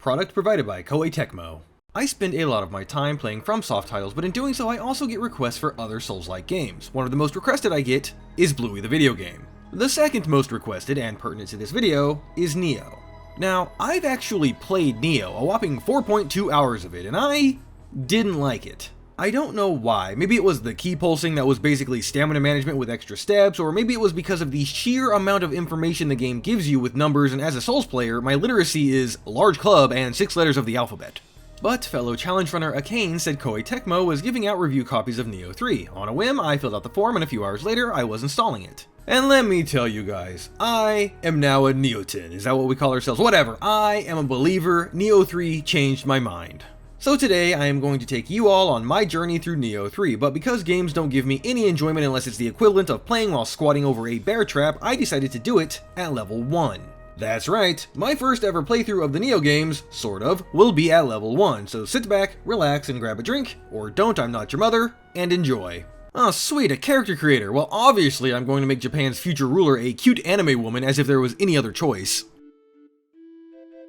product provided by Koei Tecmo. I spend a lot of my time playing FromSoft titles, but in doing so I also get requests for other Souls-like games. One of the most requested I get is Bluey the video game. The second most requested, and pertinent to this video, is Nioh. Now, I've actually played Nioh, a whopping 4.2 hours of it, and I didn't like it. I don't know why. Maybe it was the key pulsing that was basically stamina management with extra steps, or maybe it was because of the sheer amount of information the game gives you with numbers, and as a Souls player, my literacy is large club and 6 letters of the alphabet. But fellow challenge runner Akane said Koei Tecmo was giving out review copies of Nioh 3. On a whim, I filled out the form, and a few hours later, I was installing it. And let me tell you guys, I am now a Neotin. Is that what we call ourselves? Whatever. I am a believer. Nioh 3 changed my mind. So today, I am going to take you all on my journey through Nioh 3, but because games don't give me any enjoyment unless it's the equivalent of playing while squatting over a bear trap, I decided to do it at level 1. That's right, my first ever playthrough of the Nioh games, sort of, will be at level 1, so sit back, relax, and grab a drink, or don't, I'm not your mother, and enjoy. Oh sweet, a character creator. Well obviously I'm going to make Japan's future ruler a cute anime woman as if there was any other choice.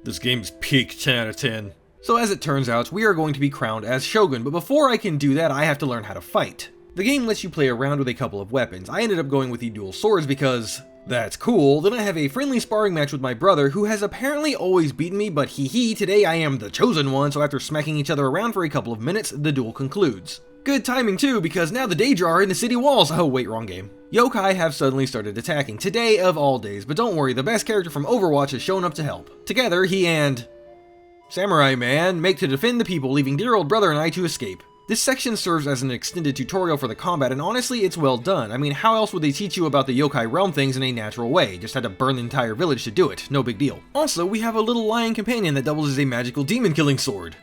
This game's peak 10 out of 10. So as it turns out, we are going to be crowned as Shogun, but before I can do that, I have to learn how to fight. The game lets you play around with a couple of weapons. I ended up going with the dual swords because that's cool. Then I have a friendly sparring match with my brother, who has apparently always beaten me, but today I am the chosen one, so after smacking each other around for a couple of minutes, the duel concludes. Good timing too, because now the Daedra are in the city walls. Oh wait, wrong game. Yokai have suddenly started attacking, today of all days, but don't worry, the best character from Overwatch has shown up to help. Together, he and Samurai Man make to defend the people, leaving dear old brother and I to escape. This section serves as an extended tutorial for the combat, and honestly, it's well done. I mean, how else would they teach you about the yokai realm things in a natural way? Just had to burn the entire village to do it, no big deal. Also, we have a little lion companion that doubles as a magical demon-killing sword.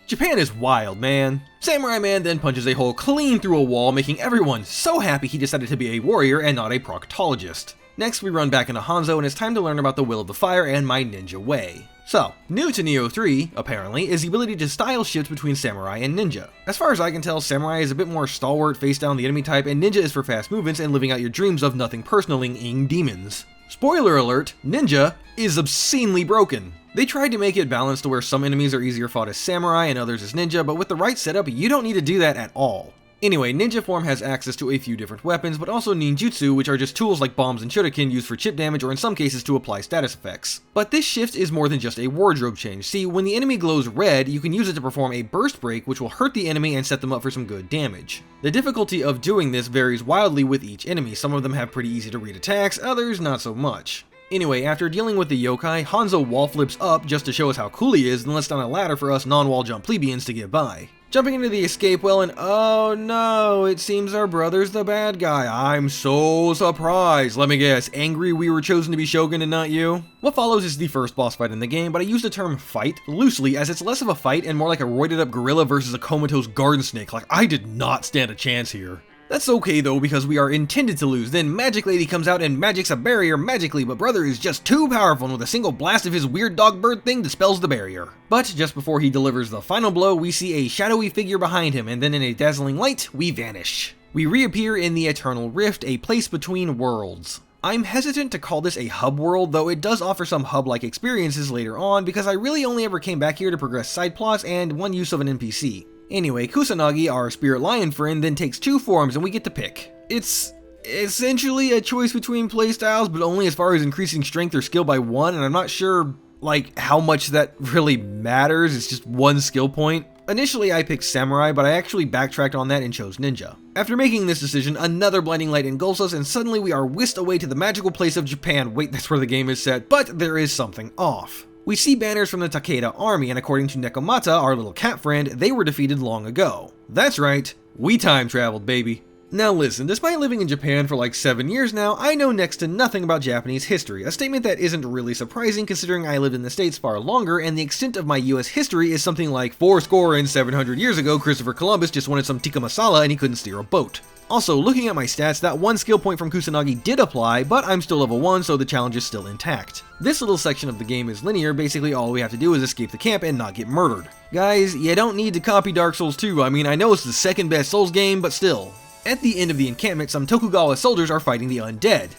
Japan is wild, man. Samurai Man then punches a hole clean through a wall, making everyone so happy he decided to be a warrior and not a proctologist. Next, we run back into Hanzo, and it's time to learn about the Will of the Fire and my ninja way. So, new to Nioh 3, apparently, is the ability to style shift between Samurai and Ninja. As far as I can tell, Samurai is a bit more stalwart, face down the enemy type, and Ninja is for fast movements and living out your dreams of nothing personaling-ing demons. Spoiler alert, Ninja is obscenely broken. They tried to make it balanced to where some enemies are easier fought as Samurai and others as Ninja, but with the right setup, you don't need to do that at all. Anyway, Ninja form has access to a few different weapons, but also ninjutsu, which are just tools like bombs and shuriken used for chip damage or in some cases to apply status effects. But this shift is more than just a wardrobe change. See, when the enemy glows red, you can use it to perform a burst break, which will hurt the enemy and set them up for some good damage. The difficulty of doing this varies wildly with each enemy. Some of them have pretty easy to read attacks, others not so much. Anyway, after dealing with the yokai, Hanzo wall flips up just to show us how cool he is, and lets down a ladder for us non-wall jump plebeians to get by. Jumping into the escape well, and oh no, it seems our brother's the bad guy. I'm so surprised. Let me guess, angry we were chosen to be Shogun and not you? What follows is the first boss fight in the game, but I use the term fight loosely as it's less of a fight and more like a roided up gorilla versus a comatose garden snake. Like, I did not stand a chance here. That's okay though, because we are intended to lose. Then Magic Lady comes out and magics a barrier magically, but brother is just too powerful, and with a single blast of his weird dog bird thing dispels the barrier. But just before he delivers the final blow, we see a shadowy figure behind him, and then in a dazzling light, we vanish. We reappear in the Eternal Rift, a place between worlds. I'm hesitant to call this a hub world, though it does offer some hub-like experiences later on, because I really only ever came back here to progress side plots and one use of an NPC. Anyway, Kusanagi, our spirit lion friend, then takes 2 forms and we get to pick. It's essentially a choice between playstyles, but only as far as increasing strength or skill by 1, and I'm not sure, like, how much that really matters. It's just 1 skill point. Initially I picked Samurai, but I actually backtracked on that and chose Ninja. After making this decision, another blinding light engulfs us, and suddenly we are whisked away to the magical place of Japan. Wait, that's where the game is set, but there is something off. We see banners from the Takeda army, and according to Nekomata, our little cat friend, they were defeated long ago. That's right, we time traveled, baby. Now listen, despite living in Japan for like 7 years now, I know next to nothing about Japanese history, a statement that isn't really surprising considering I lived in the States far longer, and the extent of my US history is something like 700 years ago, Christopher Columbus just wanted some tikka masala and he couldn't steer a boat. Also, looking at my stats, that 1 skill point from Kusanagi did apply, but I'm still level 1, so the challenge is still intact. This little section of the game is linear. Basically all we have to do is escape the camp and not get murdered. Guys, you don't need to copy Dark Souls 2, I mean, I know it's the second best Souls game, but still. At the end of the encampment, some Tokugawa soldiers are fighting the undead.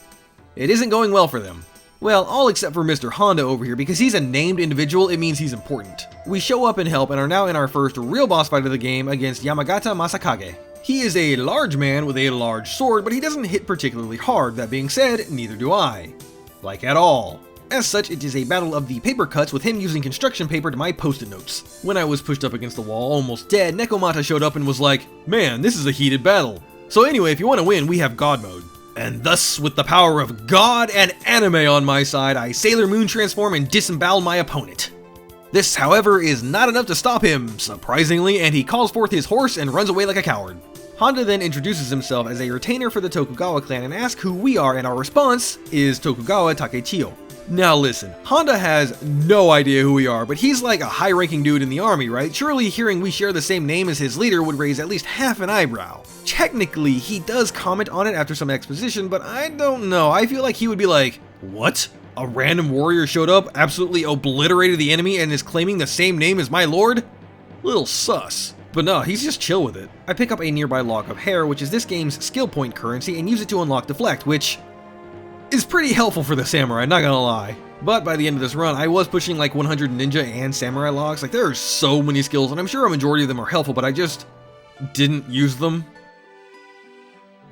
It isn't going well for them. Well, all except for Mr. Honda over here, because he's a named individual, it means he's important. We show up and help and are now in our first real boss fight of the game against Yamagata Masakage. He is a large man with a large sword, but he doesn't hit particularly hard. That being said, neither do I. Like at all. As such, it is a battle of the paper cuts with him using construction paper to my post-it notes. When I was pushed up against the wall, almost dead, Nekomata showed up and was like, "Man, this is a heated battle." So anyway, if you want to win, we have God mode. And thus, with the power of God and anime on my side, I Sailor Moon transform and disembowel my opponent. This, however, is not enough to stop him, surprisingly, and he calls forth his horse and runs away like a coward. Honda then introduces himself as a retainer for the Tokugawa clan and asks who we are, and our response is Tokugawa Takechiyo. Now listen, Honda has no idea who we are, but he's like a high-ranking dude in the army, right? Surely hearing we share the same name as his leader would raise at least half an eyebrow. Technically, he does comment on it after some exposition, but I don't know. I feel like he would be like, "What? A random warrior showed up, absolutely obliterated the enemy, and is claiming the same name as my lord? Little sus." But no, he's just chill with it. I pick up a nearby lock of hair, which is this game's skill point currency, and use it to unlock Deflect, which is pretty helpful for the samurai, not gonna lie. But by the end of this run, I was pushing like 100 ninja and samurai locks. Like, there are so many skills, and I'm sure a majority of them are helpful, but I just didn't use them.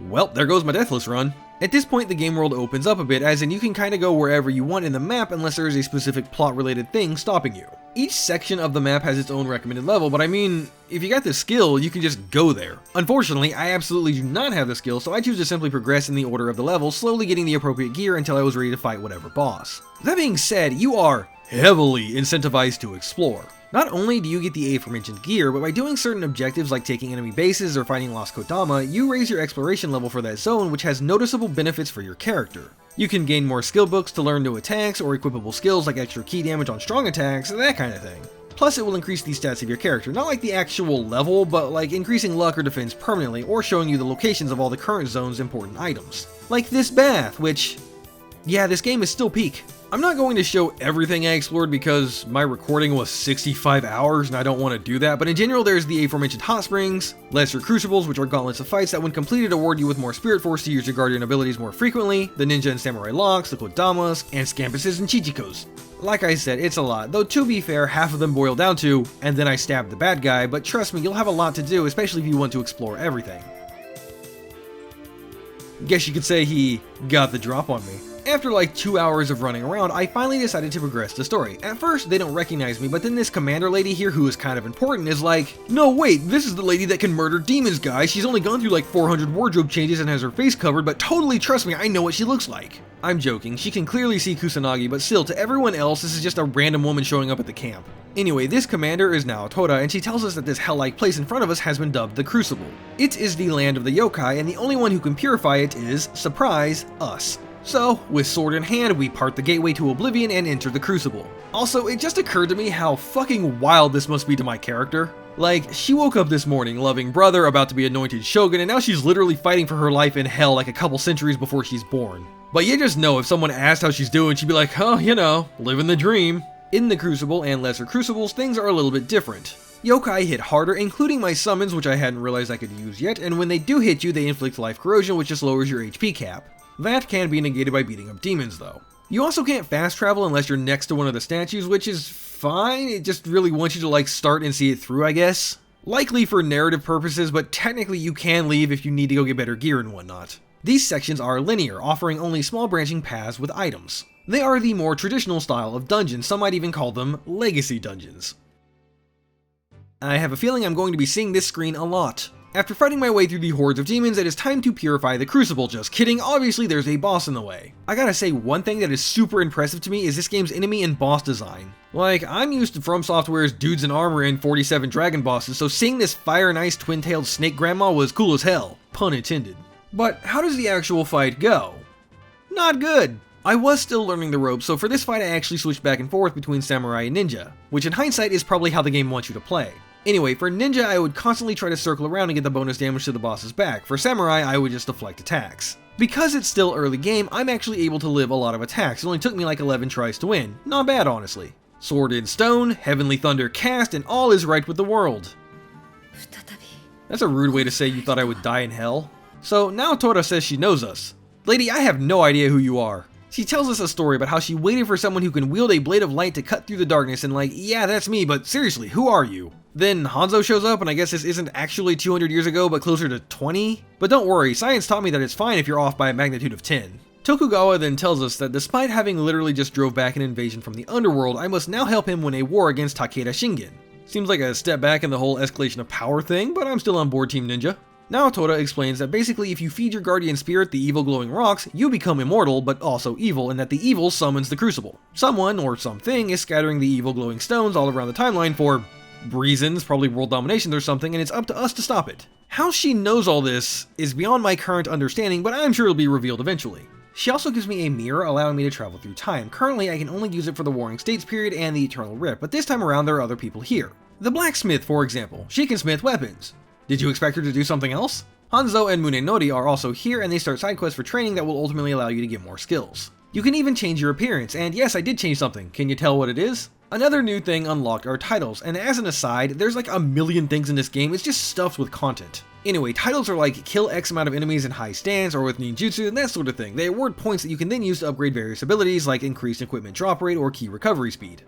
Well, there goes my deathless run. At this point, the game world opens up a bit, as in you can kinda go wherever you want in the map unless there is a specific plot-related thing stopping you. Each section of the map has its own recommended level, but I mean, if you got the skill, you can just go there. Unfortunately, I absolutely do not have the skill, so I choose to simply progress in the order of the level, slowly getting the appropriate gear until I was ready to fight whatever boss. That being said, you are heavily incentivized to explore. Not only do you get the aforementioned gear, but by doing certain objectives like taking enemy bases or finding lost Kodama, you raise your exploration level for that zone, which has noticeable benefits for your character. You can gain more skill books to learn new attacks or equipable skills like extra key damage on strong attacks, that kind of thing. Plus, it will increase the stats of your character, not like the actual level, but like increasing luck or defense permanently, or showing you the locations of all the current zone's important items. Like this bath, which, yeah, this game is still peak. I'm not going to show everything I explored because my recording was 65 hours and I don't want to do that, but in general there's the aforementioned hot springs, lesser crucibles, which are gauntlets of fights that when completed award you with more spirit force to use your guardian abilities more frequently, the ninja and samurai locks, the kodamas, and scampuses and chichikos. Like I said, it's a lot, though to be fair, half of them boil down to, and then I stabbed the bad guy, but trust me, you'll have a lot to do, especially if you want to explore everything. Guess you could say he got the drop on me. After like 2 hours of running around, I finally decided to progress the story. At first, they don't recognize me, but then this commander lady here, who is kind of important, is like, "No, wait, this is the lady that can murder demons, guys. She's only gone through like 400 wardrobe changes and has her face covered, but totally trust me, I know what she looks like." I'm joking, she can clearly see Kusanagi, but still, to everyone else, this is just a random woman showing up at the camp. Anyway, this commander is now Tora, and she tells us that this hell-like place in front of us has been dubbed the Crucible. It is the land of the yokai, and the only one who can purify it is, surprise, us. So, with sword in hand, we part the gateway to oblivion and enter the Crucible. Also, it just occurred to me how fucking wild this must be to my character. Like, she woke up this morning, loving brother, about to be anointed shogun, and now she's literally fighting for her life in hell like a couple centuries before she's born. But you just know if someone asked how she's doing, she'd be like, "Oh, you know, living the dream." In the Crucible and lesser crucibles, things are a little bit different. Yokai hit harder, including my summons, which I hadn't realized I could use yet, and when they do hit you, they inflict life corrosion, which just lowers your HP cap. That can be negated by beating up demons, though. You also can't fast travel unless you're next to one of the statues, which is fine. It just really wants you to like start and see it through, I guess. Likely for narrative purposes, but technically you can leave if you need to go get better gear and whatnot. These sections are linear, offering only small branching paths with items. They are the more traditional style of dungeons, some might even call them legacy dungeons. I have a feeling I'm going to be seeing this screen a lot. After fighting my way through the hordes of demons, it is time to purify the Crucible. Just kidding, obviously there's a boss in the way. I gotta say, one thing that is super impressive to me is this game's enemy and boss design. Like, I'm used to From Software's dudes in armor and 47 dragon bosses, so seeing this fire and ice twin-tailed snake grandma was cool as hell. Pun intended. But how does the actual fight go? Not good. I was still learning the ropes, so for this fight I actually switched back and forth between samurai and ninja, which in hindsight is probably how the game wants you to play. Anyway, for ninja I would constantly try to circle around and get the bonus damage to the boss's back. For samurai I would just deflect attacks. Because it's still early game, I'm actually able to live a lot of attacks. It only took me like 11 tries to win. Not bad, honestly. Sword in stone, heavenly thunder cast, and all is right with the world. That's a rude way to say you thought I would die in hell. So now Tora says she knows us. Lady, I have no idea who you are. She tells us a story about how she waited for someone who can wield a blade of light to cut through the darkness and like, yeah, that's me, but seriously, who are you? Then Hanzo shows up, and I guess this isn't actually 200 years ago, but closer to 20? But don't worry, science taught me that it's fine if you're off by a magnitude of 10. Tokugawa then tells us that despite having literally just drove back an invasion from the underworld, I must now help him win a war against Takeda Shingen. Seems like a step back in the whole escalation of power thing, but I'm still on board Team Ninja. Now Toda explains that basically if you feed your guardian spirit the evil glowing rocks, you become immortal, but also evil, and that the evil summons the Crucible. Someone, or something, is scattering the evil glowing stones all around the timeline for reasons, probably world domination or something, and it's up to us to stop it. How she knows all this is beyond my current understanding, but I'm sure it'll be revealed eventually. She also gives me a mirror allowing me to travel through time. Currently, I can only use it for the Warring States period and the Eternal Rift, but this time around there are other people here. The Blacksmith, for example. She can smith weapons. Did you expect her to do something else? Hanzo and Munenori are also here, and they start side quests for training that will ultimately allow you to get more skills. You can even change your appearance, and yes, I did change something. Can you tell what it is? Another new thing unlocked are titles, and as an aside, there's like a million things in this game, it's just stuffed with content. Anyway, titles are like kill X amount of enemies in high stance or with ninjutsu and that sort of thing. They award points that you can then use to upgrade various abilities like increased equipment drop rate or key recovery speed.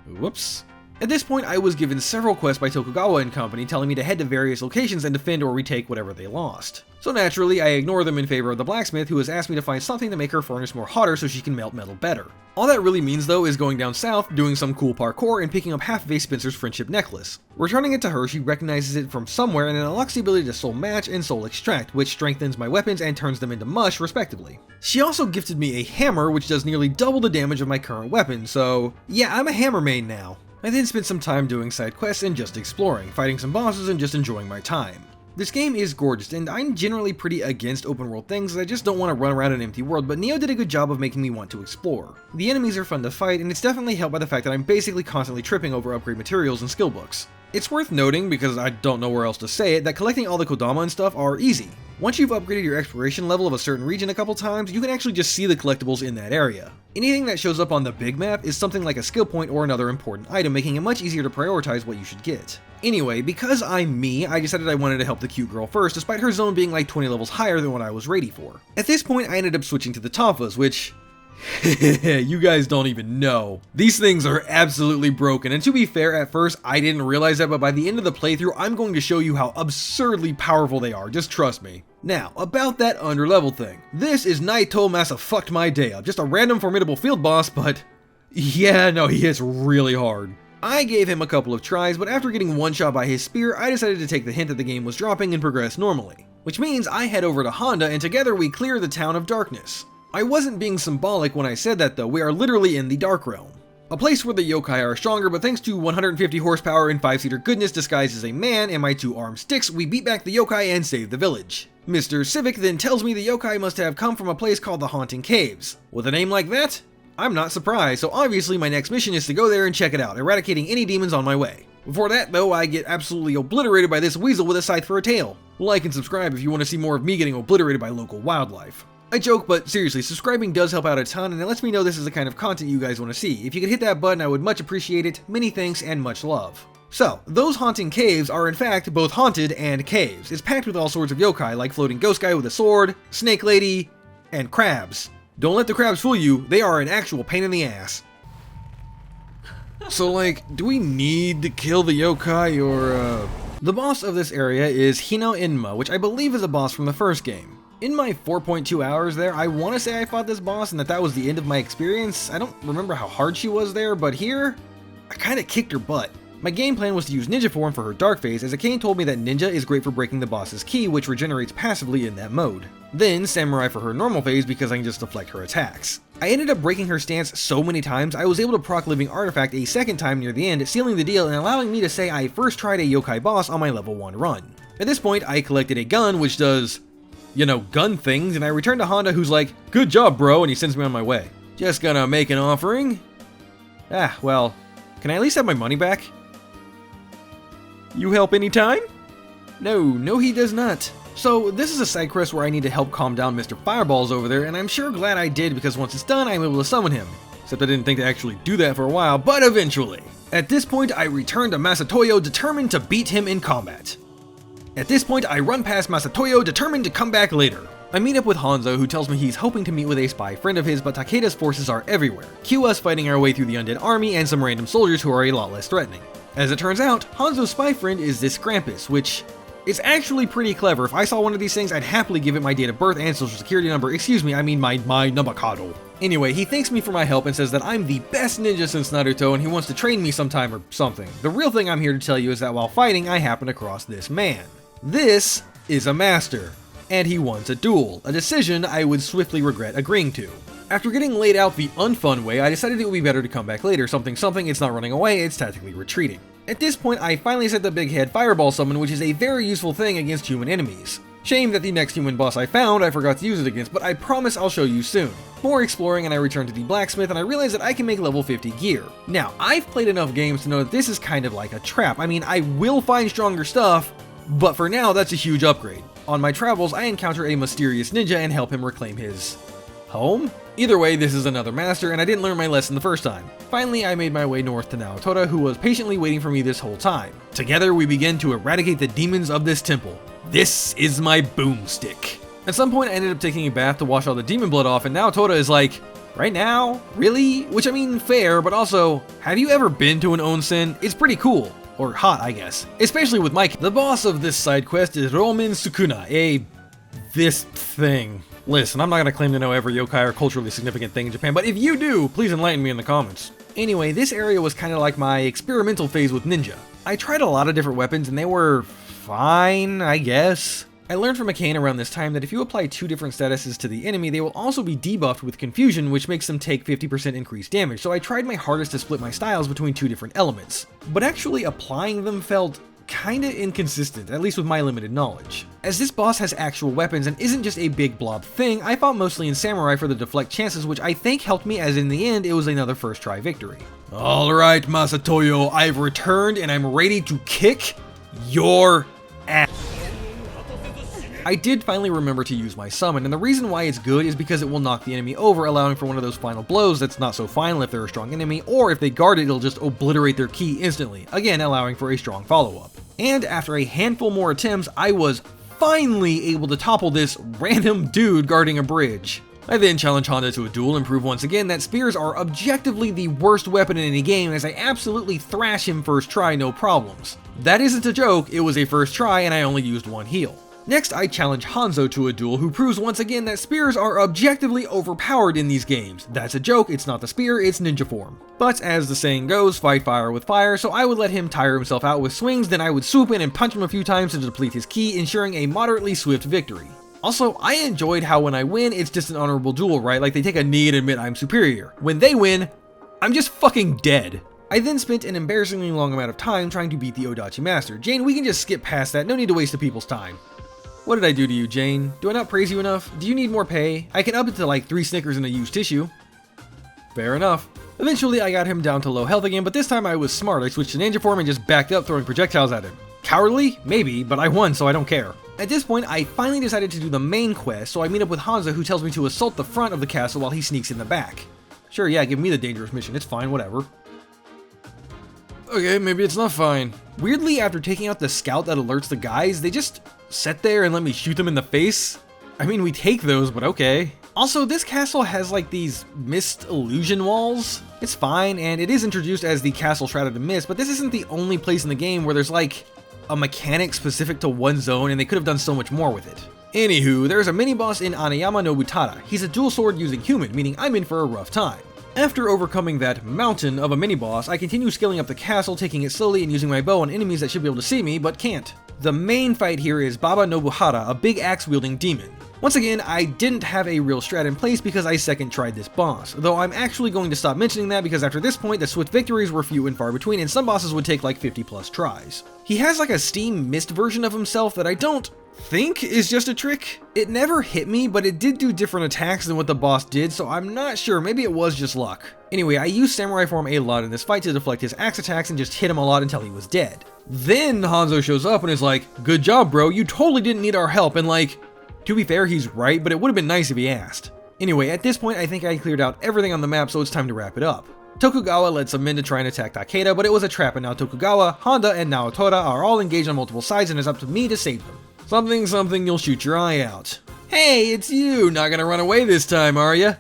Whoops. At this point, I was given several quests by Tokugawa and company telling me to head to various locations and defend or retake whatever they lost. So naturally, I ignore them in favor of the Blacksmith, who has asked me to find something to make her furnace more hotter so she can melt metal better. All that really means though is going down south, doing some cool parkour, and picking up half of a Spencer's friendship necklace. Returning it to her, she recognizes it from somewhere and it unlocks the ability to soul match and soul extract, which strengthens my weapons and turns them into mush respectively. She also gifted me a hammer, which does nearly double the damage of my current weapon, so yeah, I'm a hammer main now. I then spent some time doing side quests and just exploring, fighting some bosses and just enjoying my time. This game is gorgeous, and I'm generally pretty against open world things, I just don't want to run around an empty world, but Nioh did a good job of making me want to explore. The enemies are fun to fight, and it's definitely helped by the fact that I'm basically constantly tripping over upgrade materials and skill books. It's worth noting, because I don't know where else to say it, that collecting all the Kodama and stuff are easy. Once you've upgraded your exploration level of a certain region a couple times, you can actually just see the collectibles in that area. Anything that shows up on the big map is something like a skill point or another important item, making it much easier to prioritize what you should get. Anyway, because I'm me, I decided I wanted to help the cute girl first, despite her zone being like 20 levels higher than what I was ready for. At this point, I ended up switching to the Tonfas, which you guys don't even know. These things are absolutely broken, and to be fair, at first I didn't realize that, but by the end of the playthrough, I'm going to show you how absurdly powerful they are, just trust me. Now, about that underlevel thing. This is Naito Masa fucked my day up, just a random formidable field boss, but yeah, no, he hits really hard. I gave him a couple of tries, but after getting one shot by his spear, I decided to take the hint that the game was dropping and progress normally. Which means I head over to Honda and together we clear the Town of Darkness. I wasn't being symbolic when I said that though, we are literally in the Dark Realm. A place where the yokai are stronger, but thanks to 150 horsepower and 5-seater goodness disguised as a man and my 2 armed sticks, we beat back the yokai and save the village. Mr. Civic then tells me the yokai must have come from a place called the Haunting Caves. With a name like that, I'm not surprised, so obviously my next mission is to go there and check it out, eradicating any demons on my way. Before that though, I get absolutely obliterated by this weasel with a scythe for a tail. Like and subscribe if you want to see more of me getting obliterated by local wildlife. I joke, but seriously, subscribing does help out a ton, and it lets me know this is the kind of content you guys want to see. If you could hit that button, I would much appreciate it. Many thanks and much love. So, those haunting caves are in fact both haunted and caves. It's packed with all sorts of yokai, like floating ghost guy with a sword, snake lady, and crabs. Don't let the crabs fool you, they are an actual pain in the ass. So like, do we need to kill the yokai or The boss of this area is Hino Inma, which I believe is a boss from the first game. In my 4.2 hours there, I want to say I fought this boss and that was the end of my experience. I don't remember how hard she was there, but here, I kinda kicked her butt. My game plan was to use ninja form for her dark phase, as Akane told me that ninja is great for breaking the boss's ki, which regenerates passively in that mode. Then samurai for her normal phase because I can just deflect her attacks. I ended up breaking her stance so many times, I was able to proc living artifact a second time near the end, sealing the deal and allowing me to say I first tried a yokai boss on my level 1 run. At this point, I collected a gun which does, you know, gun things, and I return to Honda who's like, "Good job, bro," and he sends me on my way. Just gonna make an offering? Ah, well, can I at least have my money back? You help anytime? No, he does not. So, this is a side quest where I need to help calm down Mr. Fireballs over there, and I'm sure glad I did because once it's done, I'm able to summon him. Except I didn't think to actually do that for a while, but eventually. At this point, I return to Masatoyo determined to beat him in combat. At this point, I run past Masatoyo, determined to come back later. I meet up with Hanzo, who tells me he's hoping to meet with a spy friend of his, but Takeda's forces are everywhere. Cue us fighting our way through the undead army and some random soldiers who are a lot less threatening. As it turns out, Hanzo's spy friend is this Krampus, which is actually pretty clever. If I saw one of these things, I'd happily give it my date of birth and social security number. Excuse me, I mean my number. Anyway, he thanks me for my help and says that I'm the best ninja since Naruto and he wants to train me sometime or something. The real thing I'm here to tell you is that while fighting, I happened across this man. This is a master. And he wants a duel, a decision I would swiftly regret agreeing to. After getting laid out the unfun way, I decided it would be better to come back later, something, it's not running away, it's tactically retreating. At this point, I finally set the big head fireball summon, which is a very useful thing against human enemies. Shame that the next human boss I found, I forgot to use it against, but I promise I'll show you soon. More exploring and I return to the Blacksmith and I realize that I can make level 50 gear. Now, I've played enough games to know that this is kind of like a trap. I mean, I will find stronger stuff, but for now, that's a huge upgrade. On my travels, I encounter a mysterious ninja and help him reclaim his home? Either way, this is another master, and I didn't learn my lesson the first time. Finally, I made my way north to Naotora, who was patiently waiting for me this whole time. Together, we begin to eradicate the demons of this temple. This is my boomstick. At some point, I ended up taking a bath to wash all the demon blood off, and Naotora is like, right now? Really? Which I mean, fair, but also, have you ever been to an onsen? It's pretty cool. Or hot, I guess. Especially with Mike. The boss of this side quest is Romin Sukuna, this thing. Listen, I'm not gonna claim to know every yokai or culturally significant thing in Japan, but if you do, please enlighten me in the comments. Anyway, this area was kind of like my experimental phase with ninja. I tried a lot of different weapons and they were fine, I guess. I learned from Akane around this time that if you apply 2 different statuses to the enemy, they will also be debuffed with confusion, which makes them take 50% increased damage, so I tried my hardest to split my styles between 2 different elements. But actually applying them felt kinda inconsistent, at least with my limited knowledge. As this boss has actual weapons and isn't just a big blob thing, I fought mostly in Samurai for the deflect chances, which I think helped me, as in the end, it was another first try victory. Alright, Masatoyo, I've returned and I'm ready to kick your ass. I did finally remember to use my summon, and the reason why it's good is because it will knock the enemy over, allowing for one of those final blows that's not so final if they're a strong enemy, or if they guard it, it'll just obliterate their ki instantly, again allowing for a strong follow-up. And after a handful more attempts, I was finally able to topple this random dude guarding a bridge. I then challenge Honda to a duel and prove once again that spears are objectively the worst weapon in any game, as I absolutely thrash him first try, no problems. That isn't a joke, it was a first try and I only used 1 heal. Next, I challenge Hanzo to a duel, who proves once again that spears are objectively overpowered in these games. That's a joke, it's not the spear, it's ninja form. But as the saying goes, fight fire with fire, so I would let him tire himself out with swings, then I would swoop in and punch him a few times to deplete his ki, ensuring a moderately swift victory. Also, I enjoyed how when I win, it's just an honorable duel, right? Like they take a knee and admit I'm superior. When they win, I'm just fucking dead. I then spent an embarrassingly long amount of time trying to beat the Odachi Master. Jane, we can just skip past that, no need to waste the people's time. What did I do to you, Jane? Do I not praise you enough? Do you need more pay? I can up it to like 3 Snickers and a used tissue. Fair enough. Eventually, I got him down to low health again, but this time I was smart. I switched to ninja form and just backed up, throwing projectiles at him. Cowardly? Maybe, but I won, so I don't care. At this point, I finally decided to do the main quest, so I meet up with Hanzo, who tells me to assault the front of the castle while he sneaks in the back. Sure, yeah, give me the dangerous mission, it's fine, whatever. Okay, maybe it's not fine. Weirdly, after taking out the scout that alerts the guys, they just sit there and let me shoot them in the face? I mean, we take those, but okay. Also, this castle has like these mist illusion walls. It's fine, and it is introduced as the castle shrouded in mist, but this isn't the only place in the game where there's like a mechanic specific to one zone, and they could have done so much more with it. Anywho, there's a mini-boss in Anayama Nobutada. He's a dual sword using human, meaning I'm in for a rough time. After overcoming that mountain of a mini-boss, I continue scaling up the castle, taking it slowly and using my bow on enemies that should be able to see me, but can't. The main fight here is Baba Nobuhara, a big axe-wielding demon. Once again, I didn't have a real strat in place because I second tried this boss, though I'm actually going to stop mentioning that because after this point the swift victories were few and far between, and some bosses would take like 50 plus tries. He has like a steam mist version of himself that I don't think is just a trick. It never hit me, but it did do different attacks than what the boss did, so I'm not sure, maybe it was just luck. Anyway, I used samurai form a lot in this fight to deflect his axe attacks and just hit him a lot until he was dead. Then Hanzo shows up and is like, "Good job, bro, you totally didn't need our help," and like, to be fair, he's right, but it would have been nice if he asked. Anyway, at this point I think I cleared out everything on the map, so it's time to wrap it up. Tokugawa led some men to try and attack Takeda, but it was a trap, and now Tokugawa, Honda, and Naotora are all engaged on multiple sides, and it's up to me to save them. Something, you'll shoot your eye out. Hey, it's you! Not gonna run away this time, are ya?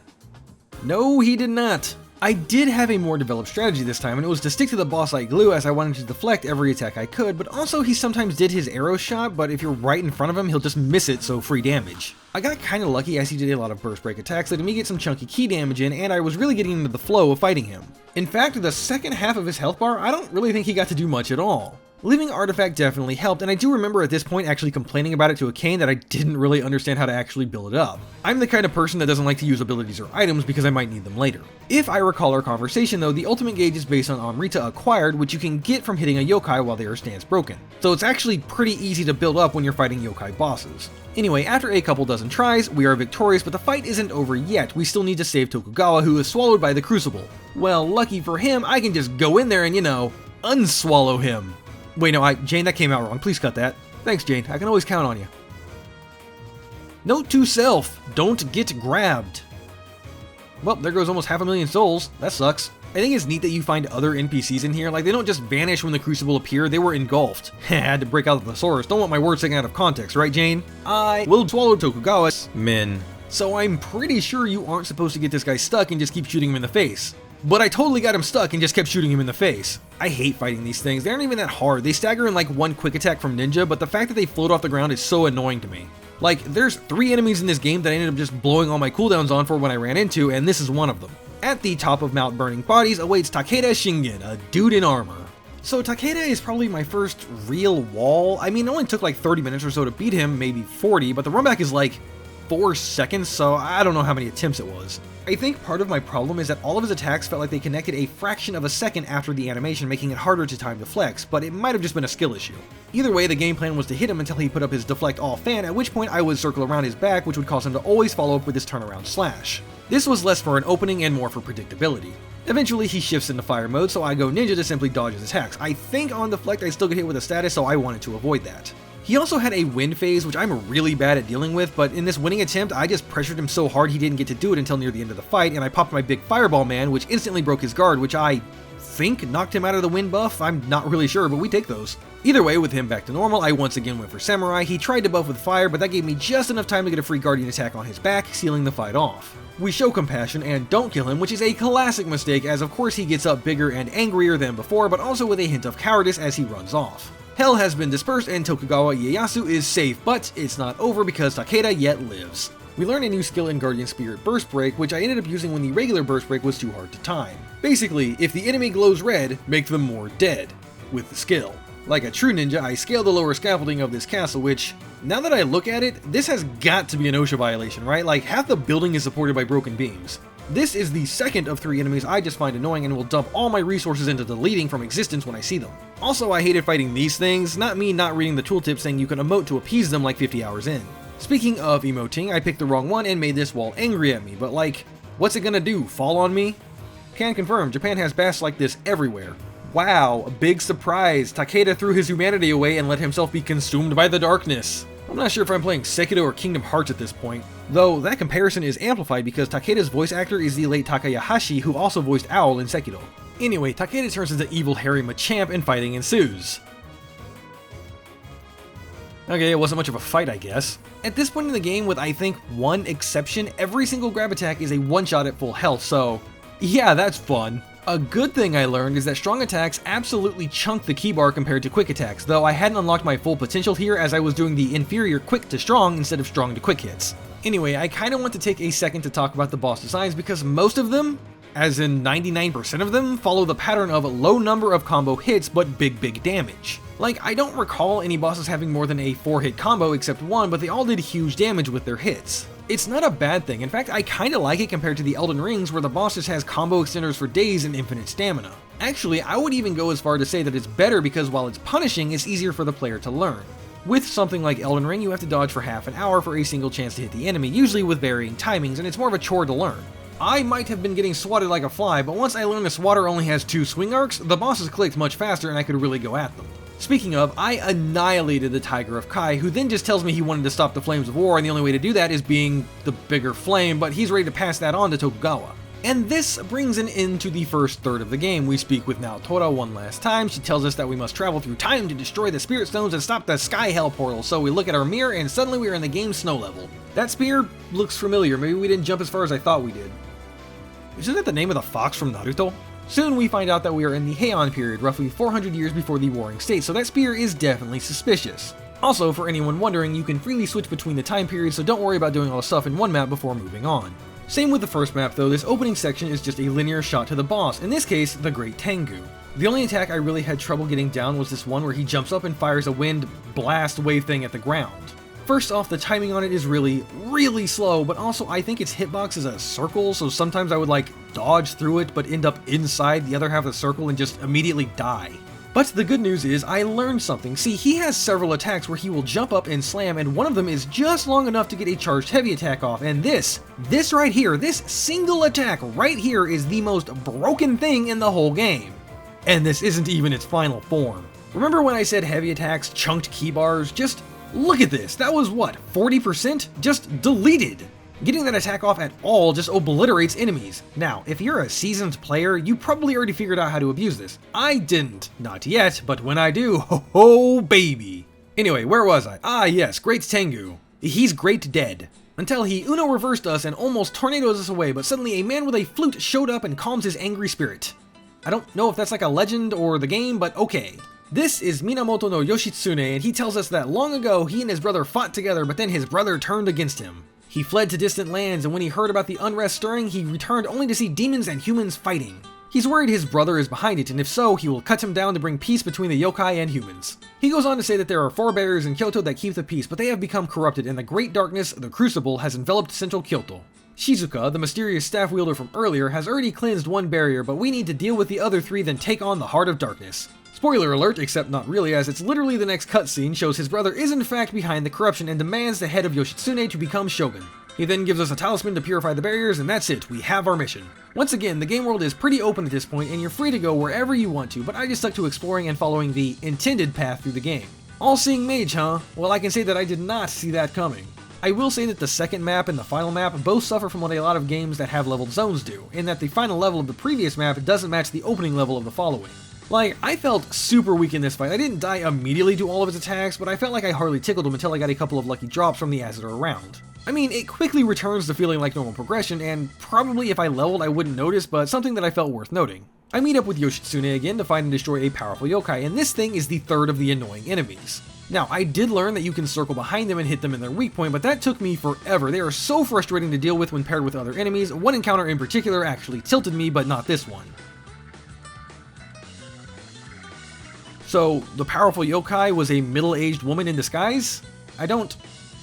No, he did not. I did have a more developed strategy this time, and it was to stick to the boss like glue, as I wanted to deflect every attack I could, but also he sometimes did his arrow shot, but if you're right in front of him, he'll just miss it, so free damage. I got kinda lucky as he did a lot of burst break attacks, letting me get some chunky key damage in, and I was really getting into the flow of fighting him. In fact, the second half of his health bar, I don't really think he got to do much at all. Leaving Artifact definitely helped, and I do remember at this point actually complaining about it to Akane that I didn't really understand how to actually build it up. I'm the kind of person that doesn't like to use abilities or items because I might need them later. If I recall our conversation though, the ultimate gauge is based on Amrita Acquired, which you can get from hitting a yokai while they are stance broken. So it's actually pretty easy to build up when you're fighting yokai bosses. Anyway, after a couple dozen tries, we are victorious, but the fight isn't over yet. We still need to save Tokugawa, who is swallowed by the Crucible. Well, lucky for him, I can just go in there and, unswallow him. Wait, no, Jane, that came out wrong. Please cut that. Thanks, Jane. I can always count on you. Note to self, don't get grabbed. Well, there goes almost 500,000 souls. That sucks. I think it's neat that you find other NPCs in here. Like, they don't just vanish when the Crucible appear, they were engulfed. I had to break out the thesaurus. Don't want my words taken out of context, right, Jane? I will swallow Tokugawa's men. So I'm pretty sure you aren't supposed to get this guy stuck and just keep shooting him in the face. But I totally got him stuck and just kept shooting him in the face. I hate fighting these things. They aren't even that hard. They stagger in like one quick attack from Ninja, but the fact that they float off the ground is so annoying to me. Like, there's 3 enemies in this game that I ended up just blowing all my cooldowns on for when I ran into, and this is one of them. At the top of Mount Burning Bodies awaits Takeda Shingen, a dude in armor. So Takeda is probably my first real wall. I mean, it only took like 30 minutes or so to beat him, maybe 40, but the runback is like 4 seconds, so I don't know how many attempts it was. I think part of my problem is that all of his attacks felt like they connected a fraction of a second after the animation, making it harder to time deflects, but it might have just been a skill issue. Either way, the game plan was to hit him until he put up his deflect all fan, at which point I would circle around his back, which would cause him to always follow up with his turnaround slash. This was less for an opening and more for predictability. Eventually he shifts into fire mode, so I go ninja to simply dodge his attacks. I think on deflect I still get hit with a status, so I wanted to avoid that. He also had a win phase, which I'm really bad at dealing with, but in this winning attempt, I just pressured him so hard he didn't get to do it until near the end of the fight, and I popped my big fireball man, which instantly broke his guard, which I think knocked him out of the win buff. I'm not really sure, but we take those. Either way, with him back to normal, I once again went for Samurai. He tried to buff with fire, but that gave me just enough time to get a free guardian attack on his back, sealing the fight off. We show compassion and don't kill him, which is a classic mistake, as of course he gets up bigger and angrier than before, but also with a hint of cowardice as he runs off. Hell has been dispersed and Tokugawa Ieyasu is safe, but it's not over because Takeda yet lives. We learn a new skill in Guardian Spirit Burst Break, which I ended up using when the regular Burst Break was too hard to time. Basically, if the enemy glows red, make them more dead, with the skill. Like a true ninja, I scale the lower scaffolding of this castle, which, now that I look at it, this has got to be an OSHA violation, right? Like, half the building is supported by broken beams. This is the second of 3 enemies I just find annoying and will dump all my resources into deleting from existence when I see them. Also, I hated fighting these things, not me not reading the tooltip saying you can emote to appease them like 50 hours in. Speaking of emoting, I picked the wrong one and made this wall angry at me, but like, what's it gonna do, fall on me? Can confirm, Japan has baths like this everywhere. Wow, a big surprise, Takeda threw his humanity away and let himself be consumed by the darkness. I'm not sure if I'm playing Sekiro or Kingdom Hearts at this point, though that comparison is amplified because Takeda's voice actor is the late Takayahashi, who also voiced Owl in Sekiro. Anyway, Takeda turns into evil Harry Machamp and fighting ensues. Okay, it wasn't much of a fight, I guess. At this point in the game, with I think one exception, every single grab attack is a one-shot at full health, so yeah, that's fun. A good thing I learned is that strong attacks absolutely chunk the keybar compared to quick attacks, though I hadn't unlocked my full potential here as I was doing the inferior quick to strong instead of strong to quick hits. Anyway, I kinda want to take a second to talk about the boss designs because most of them, as in 99% of them, follow the pattern of low number of combo hits but big damage. Like, I don't recall any bosses having more than a 4-hit combo except one, but they all did huge damage with their hits. It's not a bad thing, in fact I kinda like it compared to the Elden Rings where the boss just has combo extenders for days and infinite stamina. Actually, I would even go as far to say that it's better because while it's punishing, it's easier for the player to learn. With something like Elden Ring, you have to dodge for half an hour for a single chance to hit the enemy, usually with varying timings, and it's more of a chore to learn. I might have been getting swatted like a fly, but once I learned the swatter only has 2 swing arcs, the bosses clicked much faster and I could really go at them. Speaking of, I annihilated the Tiger of Kai, who then just tells me he wanted to stop the Flames of War, and the only way to do that is being the bigger flame, but he's ready to pass that on to Tokugawa. And this brings an end to the first third of the game. We speak with Naotora one last time. She tells us that we must travel through time to destroy the Spirit Stones and stop the Sky Hell portal. So we look at our mirror and suddenly we are in the game's snow level. That spear looks familiar. Maybe we didn't jump as far as I thought we did. Isn't that the name of the fox from Naruto? Soon we find out that we are in the Heian period, roughly 400 years before the Warring States, so that spear is definitely suspicious. Also, for anyone wondering, you can freely switch between the time periods, so don't worry about doing all the stuff in one map before moving on. Same with the first map though, this opening section is just a linear shot to the boss, in this case, the Great Tengu. The only attack I really had trouble getting down was this one where he jumps up and fires a wind blast wave thing at the ground. First off, the timing on it is really slow, but also I think its hitbox is a circle, so sometimes I would like dodge through it but end up inside the other half of the circle and just immediately die. But the good news is I learned something. See, he has several attacks where he will jump up and slam, and one of them is just long enough to get a charged heavy attack off, and this right here, this single attack right here is the most broken thing in the whole game. And this isn't even its final form. Remember when I said heavy attacks chunked key bars? Just look at this, that was what, 40%? Just deleted! Getting that attack off at all just obliterates enemies. Now, if you're a seasoned player, you probably already figured out how to abuse this. I didn't. Not yet, but when I do, ho baby! Anyway, where was I? Ah yes, Great Tengu. He's great dead. Until he Uno reversed us and almost tornadoes us away, but suddenly a man with a flute showed up and calms his angry spirit. I don't know if that's like a legend or the game, but okay. This is Minamoto no Yoshitsune, and he tells us that long ago he and his brother fought together, but then his brother turned against him. He fled to distant lands, and when he heard about the unrest stirring, he returned only to see demons and humans fighting. He's worried his brother is behind it, and if so, he will cut him down to bring peace between the yokai and humans. He goes on to say that there are 4 barriers in Kyoto that keep the peace, but they have become corrupted, and the Great Darkness, the Crucible, has enveloped central Kyoto. Shizuka, the mysterious staff wielder from earlier, has already cleansed 1 barrier, but we need to deal with the other 3, then take on the Heart of Darkness. Spoiler alert, except not really, as it's literally the next cutscene shows his brother is in fact behind the corruption and demands the head of Yoshitsune to become shogun. He then gives us a talisman to purify the barriers, and that's it, we have our mission. Once again, the game world is pretty open at this point, and you're free to go wherever you want to, but I just stuck to exploring and following the intended path through the game. All-seeing mage, huh? Well, I can say that I did not see that coming. I will say that the second map and the final map both suffer from what a lot of games that have leveled zones do, in that the final level of the previous map doesn't match the opening level of the following. Like, I felt super weak in this fight. I didn't die immediately to all of his attacks, but I felt like I hardly tickled him until I got a couple of lucky drops from the Azure around. I mean, it quickly returns to feeling like normal progression, and probably if I leveled I wouldn't notice, but something that I felt worth noting. I meet up with Yoshitsune again to find and destroy a powerful yokai, and this thing is the 3rd of the annoying enemies. Now, I did learn that you can circle behind them and hit them in their weak point, but that took me forever. They are so frustrating to deal with when paired with other enemies. One encounter in particular actually tilted me, but not this one. So, the powerful yokai was a middle-aged woman in disguise? I don't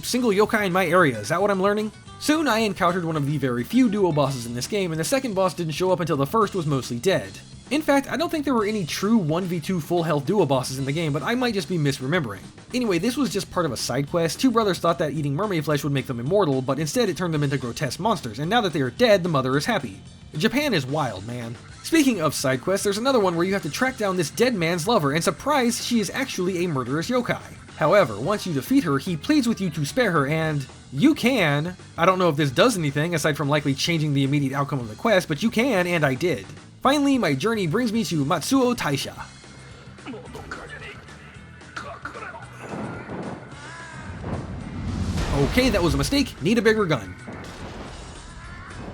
single yokai in my area, is that what I'm learning? Soon I encountered one of the very few duo bosses in this game, and the second boss didn't show up until the first was mostly dead. In fact, I don't think there were any true 1v2 full health duo bosses in the game, but I might just be misremembering. Anyway, this was just part of a side quest. 2 brothers thought that eating mermaid flesh would make them immortal, but instead it turned them into grotesque monsters, and now that they are dead, the mother is happy. Japan is wild, man. Speaking of side quests, there's another one where you have to track down this dead man's lover, and surprise, she is actually a murderous yokai. However, once you defeat her, he pleads with you to spare her, and you can. I don't know if this does anything, aside from likely changing the immediate outcome of the quest, but you can, and I did. Finally, my journey brings me to Matsuo Taisha. Okay, that was a mistake. Need a bigger gun.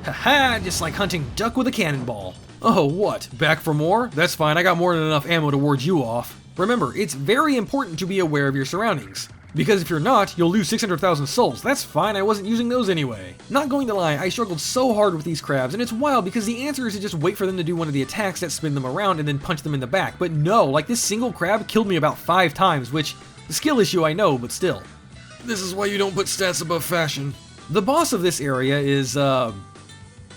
Haha, just like hunting duck with a cannonball. Oh, what? Back for more? That's fine, I got more than enough ammo to ward you off. Remember, it's very important to be aware of your surroundings. Because if you're not, you'll lose 600,000 souls. That's fine, I wasn't using those anyway. Not going to lie, I struggled so hard with these crabs, and it's wild because the answer is to just wait for them to do one of the attacks that spin them around and then punch them in the back. But no, like this single crab killed me about 5 times, which, a skill issue I know, but still. This is why you don't put stats above fashion. The boss of this area is, I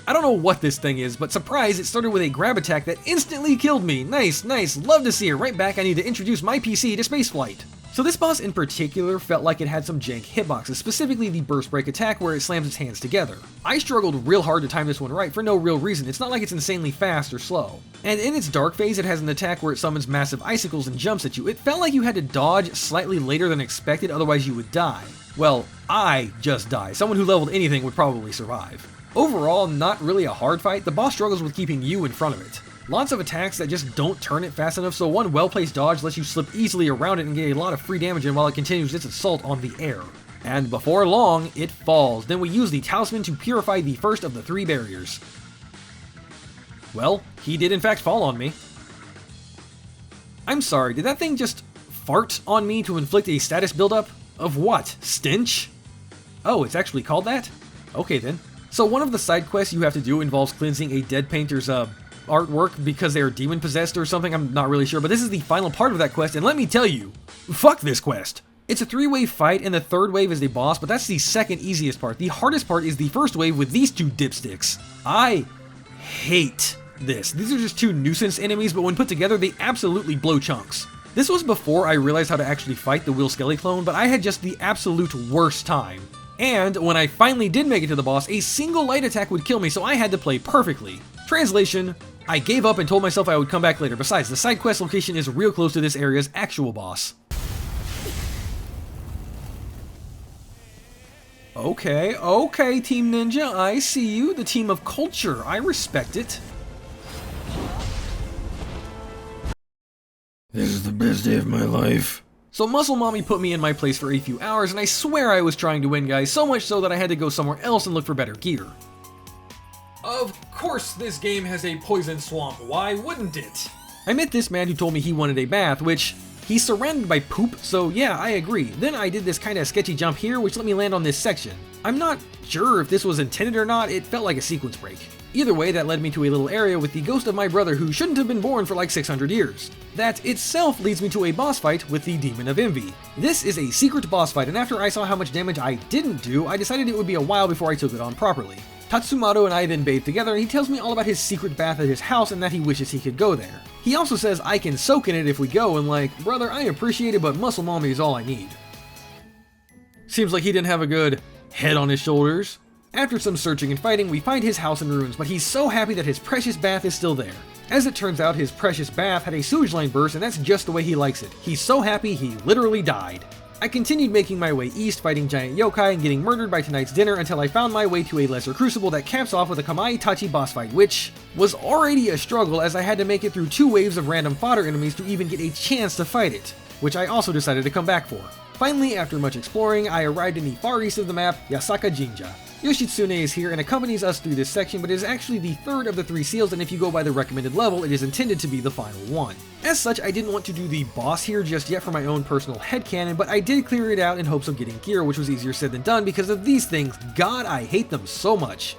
don't know what this thing is, but surprise, it started with a grab attack that instantly killed me. Nice, nice, love to see it. Right back, I need to introduce my PC to spaceflight. So this boss in particular felt like it had some jank hitboxes, specifically the burst break attack where it slams its hands together. I struggled real hard to time this one right for no real reason. It's not like it's insanely fast or slow. And in its dark phase, it has an attack where it summons massive icicles and jumps at you. It felt like you had to dodge slightly later than expected, otherwise you would die. Well, I just died. Someone who leveled anything would probably survive. Overall, not really a hard fight, the boss struggles with keeping you in front of it. Lots of attacks that just don't turn it fast enough, so one well-placed dodge lets you slip easily around it and get a lot of free damage in while it continues its assault on the air. And before long, it falls. Then we use the talisman to purify the first of the 3 barriers. Well, he did in fact fall on me. I'm sorry, did that thing just fart on me to inflict a status buildup? Of what? Stench? Oh, it's actually called that? Okay then. So one of the side quests you have to do involves cleansing a dead painter's artwork because they are demon possessed or something, I'm not really sure, but this is the final part of that quest, and let me tell you, fuck this quest. It's a 3-wave fight, and the 3rd wave is the boss, but that's the second easiest part. The hardest part is the 1st wave with these 2 dipsticks. I hate this. These are just 2 nuisance enemies, but when put together, they absolutely blow chunks. This was before I realized how to actually fight the Will Skelly clone, but I had just the absolute worst time. And when I finally did make it to the boss, a single light attack would kill me, so I had to play perfectly. Translation, I gave up and told myself I would come back later. Besides, the side quest location is real close to this area's actual boss. Okay, Team Ninja, I see you. The team of culture, I respect it. This is the best day of my life. So Muscle Mommy put me in my place for a few hours, and I swear I was trying to win, guys, so much so that I had to go somewhere else and look for better gear. Of course this game has a poison swamp, why wouldn't it? I met this man who told me he wanted a bath, which he's surrounded by poop, so yeah, I agree. Then I did this kinda sketchy jump here, which let me land on this section. I'm not sure if this was intended or not, it felt like a sequence break. Either way, that led me to a little area with the ghost of my brother who shouldn't have been born for like 600 years. That itself leads me to a boss fight with the Demon of Envy. This is a secret boss fight, and after I saw how much damage I didn't do, I decided it would be a while before I took it on properly. Tatsumato and I then bathe together, and he tells me all about his secret bath at his house and that he wishes he could go there. He also says I can soak in it if we go, and like, brother, I appreciate it, but Muscle Mommy is all I need. Seems like he didn't have a good head on his shoulders. After some searching and fighting, we find his house in ruins, but he's so happy that his precious bath is still there. As it turns out, his precious bath had a sewage line burst, and that's just the way he likes it. He's so happy he literally died. I continued making my way east, fighting giant yokai and getting murdered by tonight's dinner until I found my way to a lesser Crucible that caps off with a Kamaitachi boss fight, which was already a struggle as I had to make it through 2 waves of random fodder enemies to even get a chance to fight it, which I also decided to come back for. Finally, after much exploring, I arrived in the far east of the map, Yasaka Jinja. Yoshitsune is here and accompanies us through this section, but it is actually the 3rd of the 3 seals, and if you go by the recommended level, it is intended to be the final one. As such, I didn't want to do the boss here just yet for my own personal headcanon, but I did clear it out in hopes of getting gear, which was easier said than done because of these things. God, I hate them so much.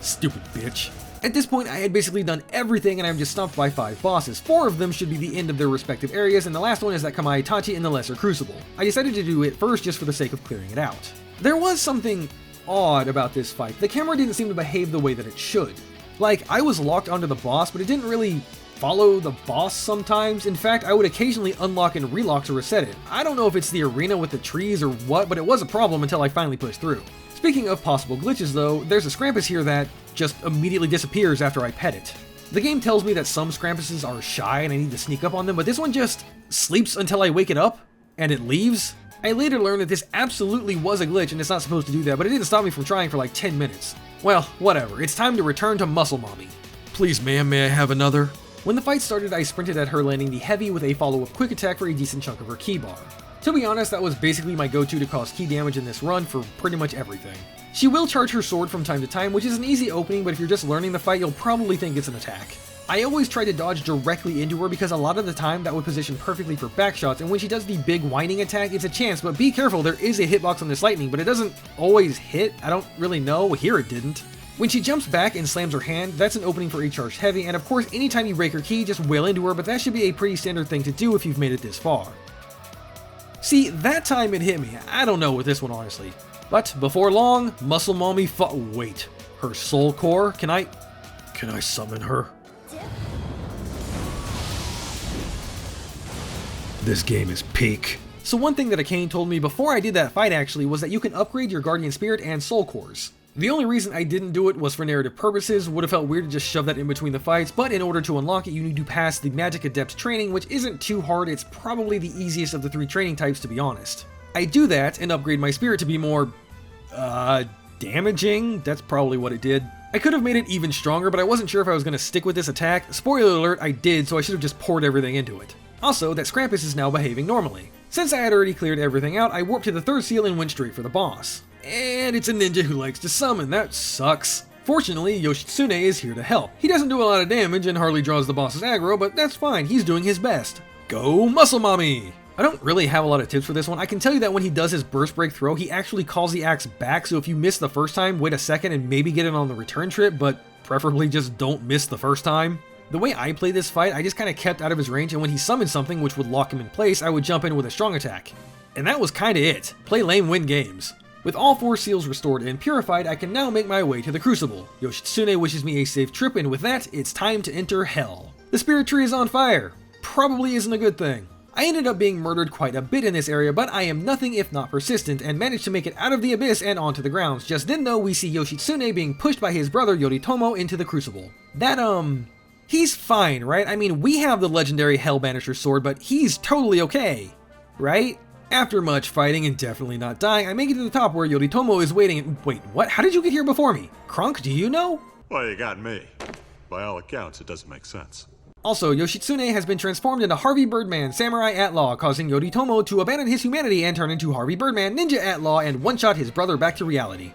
Stupid bitch. At this point, I had basically done everything and I'm just stopped by 5 bosses. 4 of them should be the end of their respective areas, and the last one is that Kamaitachi in the Lesser Crucible. I decided to do it first just for the sake of clearing it out. There was something odd about this fight. The camera didn't seem to behave the way that it should. Like, I was locked onto the boss, but it didn't really follow the boss sometimes. In fact, I would occasionally unlock and relock to reset it. I don't know if it's the arena with the trees or what, but it was a problem until I finally pushed through. Speaking of possible glitches though, there's a Scrampus here that just immediately disappears after I pet it. The game tells me that some Scrampuses are shy and I need to sneak up on them, but this one just sleeps until I wake it up, and it leaves. I later learned that this absolutely was a glitch and it's not supposed to do that, but it didn't stop me from trying for like 10 minutes. Well, whatever, it's time to return to Muscle Mommy. Please ma'am, may I have another? When the fight started, I sprinted at her, landing the heavy with a follow-up quick attack for a decent chunk of her key bar. To be honest, that was basically my go-to to cause key damage in this run for pretty much everything. She will charge her sword from time to time, which is an easy opening, but if you're just learning the fight, you'll probably think it's an attack. I always try to dodge directly into her because a lot of the time that would position perfectly for backshots, and when she does the big whining attack, it's a chance, but be careful, there is a hitbox on this lightning, but it doesn't always hit. I don't really know, here it didn't. When she jumps back and slams her hand, that's an opening for a charged heavy, and of course anytime you break her key, just wail into her, but that should be a pretty standard thing to do if you've made it this far. See, that time it hit me. I don't know with this one, honestly. But before long, Muscle Mommy wait. Her soul core? Can I summon her? This game is peak. So one thing that Akane told me before I did that fight actually was that you can upgrade your Guardian Spirit and Soul Cores. The only reason I didn't do it was for narrative purposes. Would have felt weird to just shove that in between the fights, but in order to unlock it you need to pass the Magic Adept training, which isn't too hard. It's probably the easiest of the 3 training types, to be honest. I do that and upgrade my spirit to be more, damaging? That's probably what it did. I could have made it even stronger, but I wasn't sure if I was going to stick with this attack. Spoiler alert, I did, so I should have just poured everything into it. Also, that Scrampus is now behaving normally. Since I had already cleared everything out, I warped to the 3rd seal and went straight for the boss. And it's a ninja who likes to summon, that sucks. Fortunately, Yoshitsune is here to help. He doesn't do a lot of damage and hardly draws the boss's aggro, but that's fine, he's doing his best. Go Muscle Mommy! I don't really have a lot of tips for this one. I can tell you that when he does his burst break throw, he actually calls the axe back, so if you miss the first time, wait a second and maybe get it on the return trip, but preferably just don't miss the first time. The way I play this fight, I just kinda kept out of his range, and when he summoned something which would lock him in place, I would jump in with a strong attack. And that was kinda it. Play lame, win games. With all 4 seals restored and purified, I can now make my way to the Crucible. Yoshitsune wishes me a safe trip, and with that, it's time to enter Hell. The spirit tree is on fire. Probably isn't a good thing. I ended up being murdered quite a bit in this area, but I am nothing if not persistent, and managed to make it out of the abyss and onto the grounds. Just then though, we see Yoshitsune being pushed by his brother Yoritomo into the Crucible. That, he's fine, right? I mean, we have the legendary Hell Banisher sword, but he's totally okay, right? After much fighting and definitely not dying, I make it to the top where Yoritomo is waiting and— wait, what? How did you get here before me? Kronk, do you know? Well, you got me. By all accounts, it doesn't make sense. Also, Yoshitsune has been transformed into Harvey Birdman, Samurai at Law, causing Yoritomo to abandon his humanity and turn into Harvey Birdman, Ninja at Law, and one-shot his brother back to reality.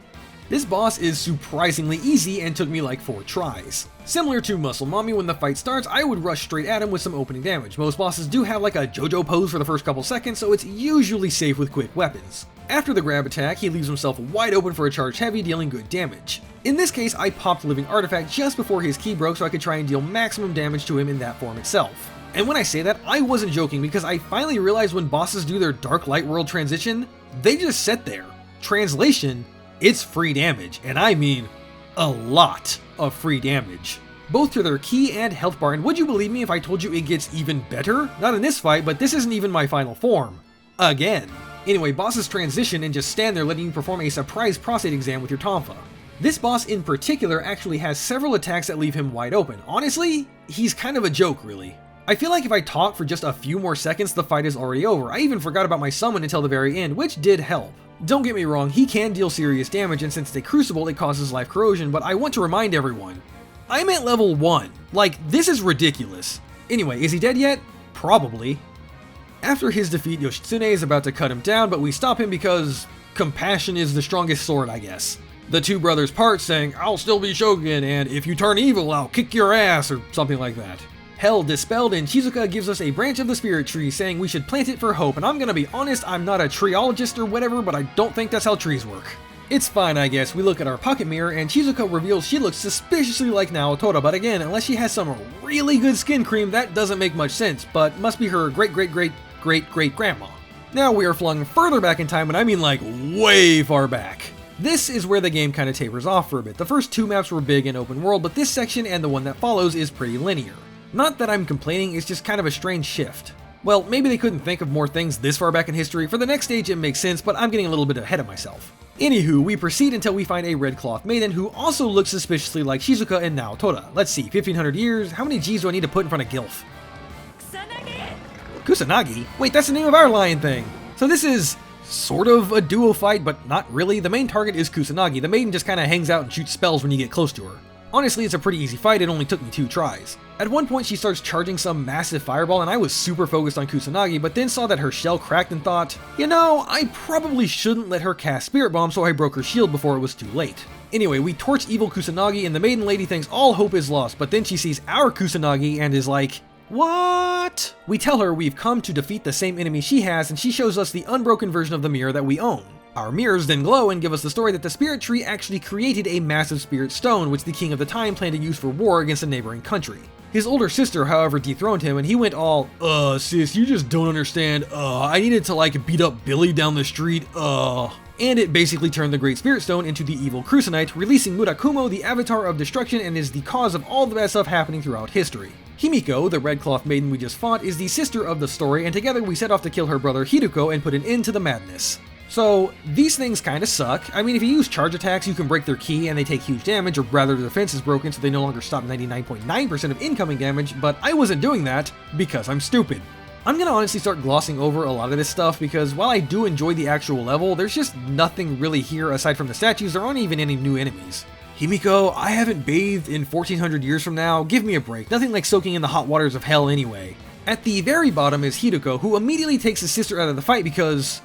This boss is surprisingly easy and took me like 4 tries. Similar to Muscle Mommy, when the fight starts, I would rush straight at him with some opening damage. Most bosses do have like a JoJo pose for the first couple seconds, so it's usually safe with quick weapons. After the grab attack, he leaves himself wide open for a charge heavy, dealing good damage. In this case, I popped Living Artifact just before his key broke so I could try and deal maximum damage to him in that form itself. And when I say that, I wasn't joking, because I finally realized when bosses do their Dark Light World transition, they just sit there. Translation, it's free damage, and I mean a lot of free damage. Both to their key and health bar, and would you believe me if I told you it gets even better? Not in this fight, but this isn't even my final form. Again. Anyway, bosses transition and just stand there letting you perform a surprise prostate exam with your tonfa. This boss in particular actually has several attacks that leave him wide open. Honestly, he's kind of a joke, really. I feel like if I talk for just a few more seconds, the fight is already over. I even forgot about my summon until the very end, which did help. Don't get me wrong, he can deal serious damage, and since it's a Crucible, it causes life corrosion, but I want to remind everyone, I'm at level 1. Like, this is ridiculous. Anyway, is he dead yet? Probably. After his defeat, Yoshitsune is about to cut him down, but we stop him because compassion is the strongest sword, I guess. The 2 brothers part saying, "I'll still be Shogun," and "if you turn evil, I'll kick your ass," or something like that. Hell dispelled, and Shizuka gives us a branch of the spirit tree saying we should plant it for hope, and I'm gonna be honest, I'm not a treeologist or whatever, but I don't think that's how trees work. It's fine, I guess. We look at our pocket mirror, and Shizuka reveals she looks suspiciously like Naotora, but again, unless she has some really good skin cream, that doesn't make much sense, but must be her great-great-great-great-great-grandma. Now we are flung further back in time, and I mean like way far back. This is where the game kinda tapers off for a bit. The first 2 maps were big and open world, but this section and the one that follows is pretty linear. Not that I'm complaining, it's just kind of a strange shift. Well, maybe they couldn't think of more things this far back in history. For the next stage it makes sense, but I'm getting a little bit ahead of myself. Anywho, we proceed until we find a red cloth maiden who also looks suspiciously like Shizuka and Naotora. Let's see, 1500 years? How many G's do I need to put in front of Gilf? Kusanagi? Wait, that's the name of our lion thing! So this is sort of a duo fight, but not really. The main target is Kusanagi. The maiden just kinda hangs out and shoots spells when you get close to her. Honestly, it's a pretty easy fight, it only took me 2 tries. At one point she starts charging some massive fireball and I was super focused on Kusanagi, but then saw that her shell cracked and thought, you know, I probably shouldn't let her cast Spirit Bomb, so I broke her shield before it was too late. Anyway, we torch evil Kusanagi and the maiden lady thinks all hope is lost, but then she sees our Kusanagi and is like, what? We tell her we've come to defeat the same enemy she has, and she shows us the unbroken version of the mirror that we own. Our mirrors then glow and give us the story that the spirit tree actually created a massive spirit stone which the king of the time planned to use for war against a neighboring country. His older sister, however, dethroned him and he went all, sis, you just don't understand, I needed to like beat up Billy down the street, And it basically turned the Great Spirit Stone into the evil Crucianite, releasing Murakumo, the avatar of destruction, and is the cause of all the bad stuff happening throughout history. Himiko, the red cloth maiden we just fought, is the sister of the story, and together we set off to kill her brother Hiruko and put an end to the madness. So, these things kinda suck. I mean, if you use charge attacks, you can break their ki and they take huge damage, or rather their defense is broken so they no longer stop 99.9% of incoming damage, but I wasn't doing that because I'm stupid. I'm gonna honestly start glossing over a lot of this stuff because while I do enjoy the actual level, there's just nothing really here aside from the statues. There aren't even any new enemies. Himiko, I haven't bathed in 1400 years from now, give me a break, nothing like soaking in the hot waters of hell anyway. At the very bottom is Hidoko, who immediately takes his sister out of the fight because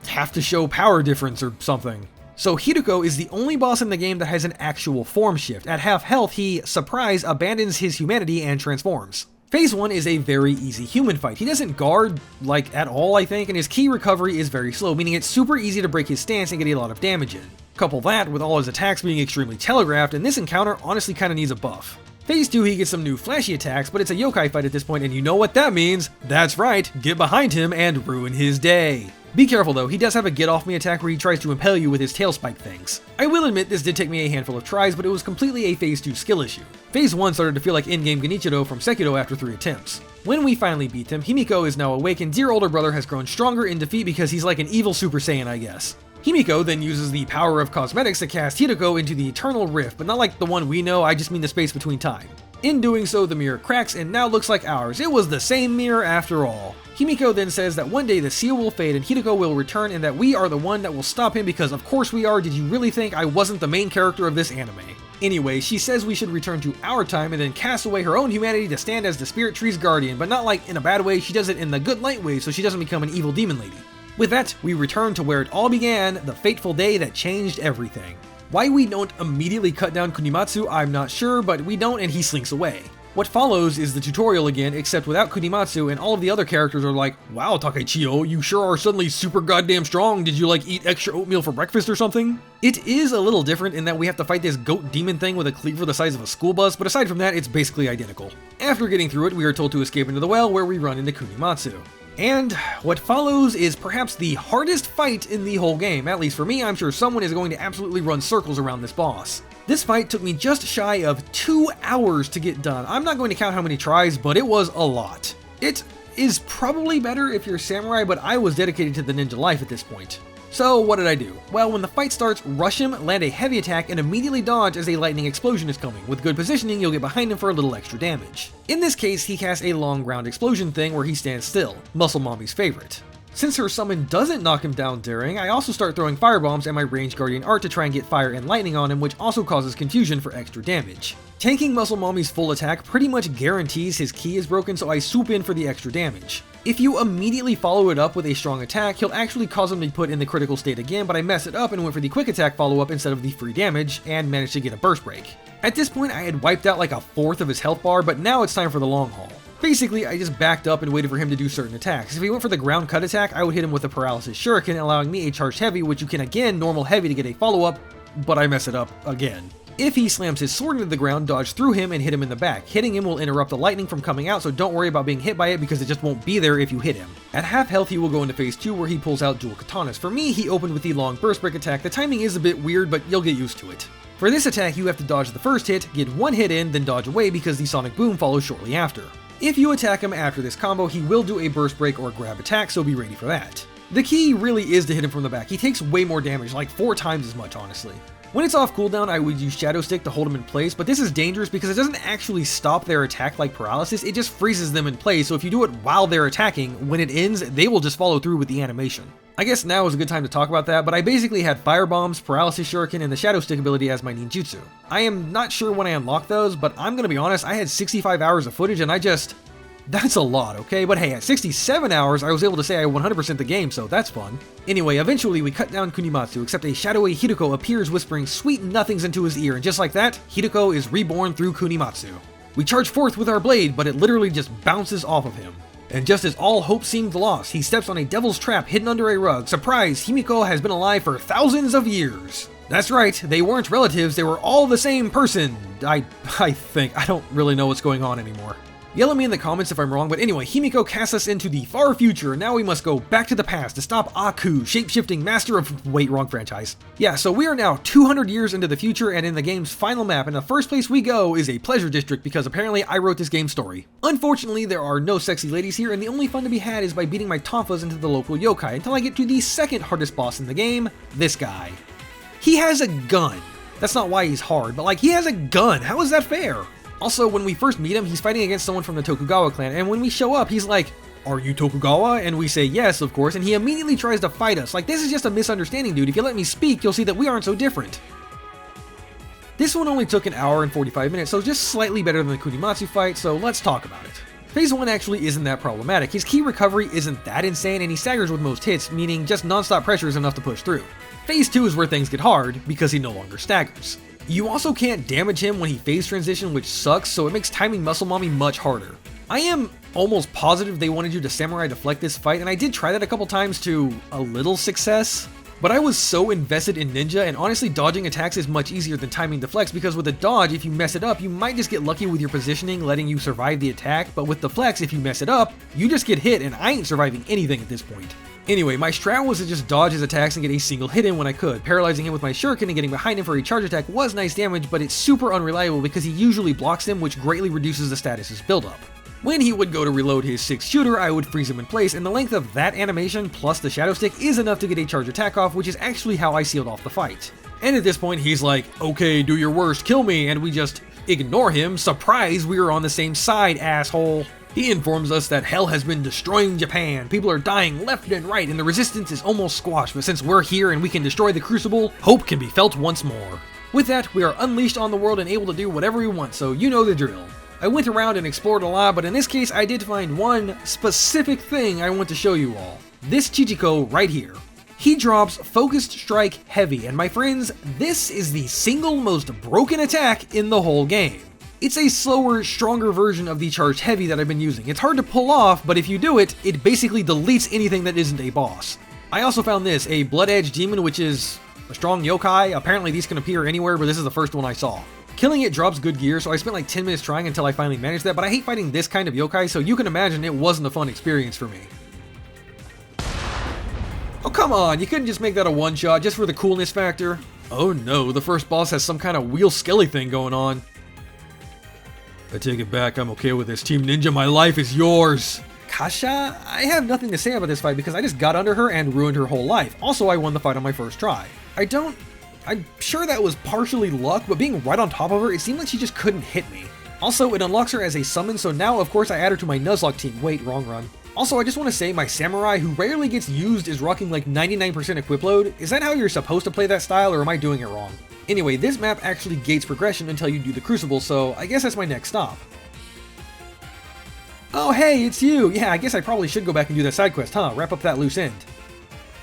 have to show power difference or something. So Hidoko is the only boss in the game that has an actual form shift. At half health, he, surprise, abandons his humanity and transforms. Phase 1 is a very easy human fight. He doesn't guard, like, at all, I think, and his key recovery is very slow, meaning it's super easy to break his stance and get a lot of damage in. Couple that with all his attacks being extremely telegraphed, and this encounter honestly kinda needs a buff. Phase 2, he gets some new flashy attacks, but it's a yokai fight at this point, and you know what that means. That's right, get behind him and ruin his day. Be careful though, he does have a get off me attack where he tries to impale you with his tail spike things. I will admit this did take me a handful of tries, but it was completely a phase 2 skill issue. Phase 1 started to feel like in-game Genichiro from Sekiro after 3 attempts. When we finally beat him, Himiko is now awake and dear older brother has grown stronger in defeat because he's like an evil Super Saiyan, I guess. Himiko then uses the power of cosmetics to cast Hidoko into the Eternal Rift, but not like the one we know, I just mean the space between time. In doing so, the mirror cracks and now looks like ours. It was the same mirror after all. Himiko then says that one day the seal will fade and Hidoko will return and that we are the one that will stop him because of course we are. Did you really think I wasn't the main character of this anime? Anyway, she says we should return to our time and then cast away her own humanity to stand as the spirit tree's guardian, but not like in a bad way, she does it in the good light way so she doesn't become an evil demon lady. With that, we return to where it all began, the fateful day that changed everything. Why we don't immediately cut down Kunimatsu, I'm not sure, but we don't and he slinks away. What follows is the tutorial again, except without Kunimatsu, and all of the other characters are like, wow, Takeichio, you sure are suddenly super goddamn strong, did you like eat extra oatmeal for breakfast or something? It is a little different in that we have to fight this goat demon thing with a cleaver the size of a school bus, but aside from that, it's basically identical. After getting through it, we are told to escape into the well, where we run into Kunimatsu. And what follows is perhaps the hardest fight in the whole game, at least for me. I'm sure someone is going to absolutely run circles around this boss. This fight took me just shy of 2 hours to get done. I'm not going to count how many tries, but it was a lot. It is probably better if you're a samurai, but I was dedicated to the ninja life at this point. So what did I do? Well, when the fight starts, rush him, land a heavy attack, and immediately dodge as a lightning explosion is coming. With good positioning, you'll get behind him for a little extra damage. In this case, he casts a long ground explosion thing where he stands still, Muscle Mommy's favorite. Since her summon doesn't knock him down during, I also start throwing firebombs and my ranged guardian art to try and get fire and lightning on him, which also causes confusion for extra damage. Tanking Muscle Mommy's full attack pretty much guarantees his key is broken, so I swoop in for the extra damage. If you immediately follow it up with a strong attack, he'll actually cause him to be put in the critical state again, but I messed it up and went for the quick attack follow-up instead of the free damage, and managed to get a burst break. At this point, I had wiped out like a fourth of his health bar, but now it's time for the long haul. Basically, I just backed up and waited for him to do certain attacks. If he went for the ground cut attack, I would hit him with a paralysis shuriken, allowing me a charged heavy, which you can again normal heavy to get a follow-up, but I mess it up again. If he slams his sword into the ground, dodge through him and hit him in the back. Hitting him will interrupt the lightning from coming out, so don't worry about being hit by it because it just won't be there if you hit him. At half health, he will go into phase 2 where he pulls out dual katanas. For me, he opened with the long burst break attack. The timing is a bit weird, but you'll get used to it. For this attack, you have to dodge the first hit, get one hit in, then dodge away because the sonic boom follows shortly after. If you attack him after this combo, he will do a burst break or grab attack, so be ready for that. The key really is to hit him from the back. He takes way more damage, like 4 times as much honestly. When it's off cooldown, I would use Shadow Stick to hold him in place, but this is dangerous because it doesn't actually stop their attack like paralysis, it just freezes them in place, so if you do it while they're attacking, when it ends, they will just follow through with the animation. I guess now is a good time to talk about that, but I basically had Firebombs, Paralysis Shuriken, and the Shadow Stick ability as my ninjutsu. I am not sure when I unlocked those, but I'm gonna be honest, I had 65 hours of footage and that's a lot, okay? But hey, at 67 hours, I was able to say I 100% the game, so that's fun. Anyway, eventually we cut down Kunimatsu, except a shadowy Hidoko appears whispering sweet nothings into his ear, and just like that, Hidoko is reborn through Kunimatsu. We charge forth with our blade, but it literally just bounces off of him. And just as all hope seemed lost, he steps on a devil's trap hidden under a rug. Surprise, Himiko has been alive for thousands of years. That's right, they weren't relatives, they were all the same person. I think. I don't really know what's going on anymore. Yell at me in the comments if I'm wrong, but anyway, Himiko casts us into the far future, and now we must go back to the past to stop Aku, shape-shifting master of... wait, wrong franchise. Yeah, so we are now 200 years into the future and in the game's final map, and the first place we go is a pleasure district because apparently I wrote this game's story. Unfortunately, there are no sexy ladies here, and the only fun to be had is by beating my tonfas into the local yokai until I get to the second hardest boss in the game, this guy. He has a gun. That's not why he's hard, but like, he has a gun. How is that fair? Also, when we first meet him, he's fighting against someone from the Tokugawa clan, and when we show up, he's like, "Are you Tokugawa?" And we say yes, of course, and he immediately tries to fight us. Like, this is just a misunderstanding, dude. If you let me speak, you'll see that we aren't so different. This one only took an hour and 45 minutes, so just slightly better than the Kunimatsu fight, so let's talk about it. Phase 1 actually isn't that problematic. His key recovery isn't that insane, and he staggers with most hits, meaning just non-stop pressure is enough to push through. Phase 2 is where things get hard, because he no longer staggers. You also can't damage him when he phase transition, which sucks, so it makes timing Muscle Mommy much harder. I am almost positive they wanted you to samurai deflect this fight, and I did try that a couple times to a little success. But I was so invested in ninja, and honestly dodging attacks is much easier than timing deflects, because with a dodge, if you mess it up, you might just get lucky with your positioning letting you survive the attack, but with deflects, if you mess it up, you just get hit, and I ain't surviving anything at this point. Anyway, my strat was to just dodge his attacks and get a single hit in when I could. Paralyzing him with my shuriken and getting behind him for a charge attack was nice damage, but it's super unreliable because he usually blocks them, which greatly reduces the status's buildup. When he would go to reload his 6 shooter, I would freeze him in place, and the length of that animation plus the shadow stick is enough to get a charge attack off, which is actually how I sealed off the fight. And at this point, he's like, "Okay, do your worst, kill me," and we just ignore him. Surprise, we are on the same side, asshole. He informs us that hell has been destroying Japan, people are dying left and right, and the resistance is almost squashed, but since we're here and we can destroy the Crucible, hope can be felt once more. With that, we are unleashed on the world and able to do whatever we want, so you know the drill. I went around and explored a lot, but in this case I did find one specific thing I want to show you all. This Chichiko right here. He drops Focused Strike Heavy, and my friends, this is the single most broken attack in the whole game. It's a slower, stronger version of the Charged Heavy that I've been using. It's hard to pull off, but if you do it, it basically deletes anything that isn't a boss. I also found this, a Blood Edge Demon, which is a strong yokai. Apparently these can appear anywhere, but this is the first one I saw. Killing it drops good gear, so I spent like 10 minutes trying until I finally managed that, but I hate fighting this kind of yokai, so you can imagine it wasn't a fun experience for me. Oh come on, you couldn't just make that a one-shot just for the coolness factor? Oh no, the first boss has some kind of wheel skelly thing going on. I take it back, I'm okay with this. Team Ninja, my life is yours! Kasha? I have nothing to say about this fight because I just got under her and ruined her whole life. Also, I won the fight on my first try. I'm sure that was partially luck, but being right on top of her, it seemed like she just couldn't hit me. Also, it unlocks her as a summon, so now of course I add her to my Nuzlocke team. Wait, wrong run. Also, I just want to say my samurai, who rarely gets used, is rocking like 99% equip load. Is that how you're supposed to play that style, or am I doing it wrong? Anyway, this map actually gates progression until you do the Crucible, so I guess that's my next stop. Oh hey, it's you! Yeah, I guess I probably should go back and do that side quest, huh? Wrap up that loose end.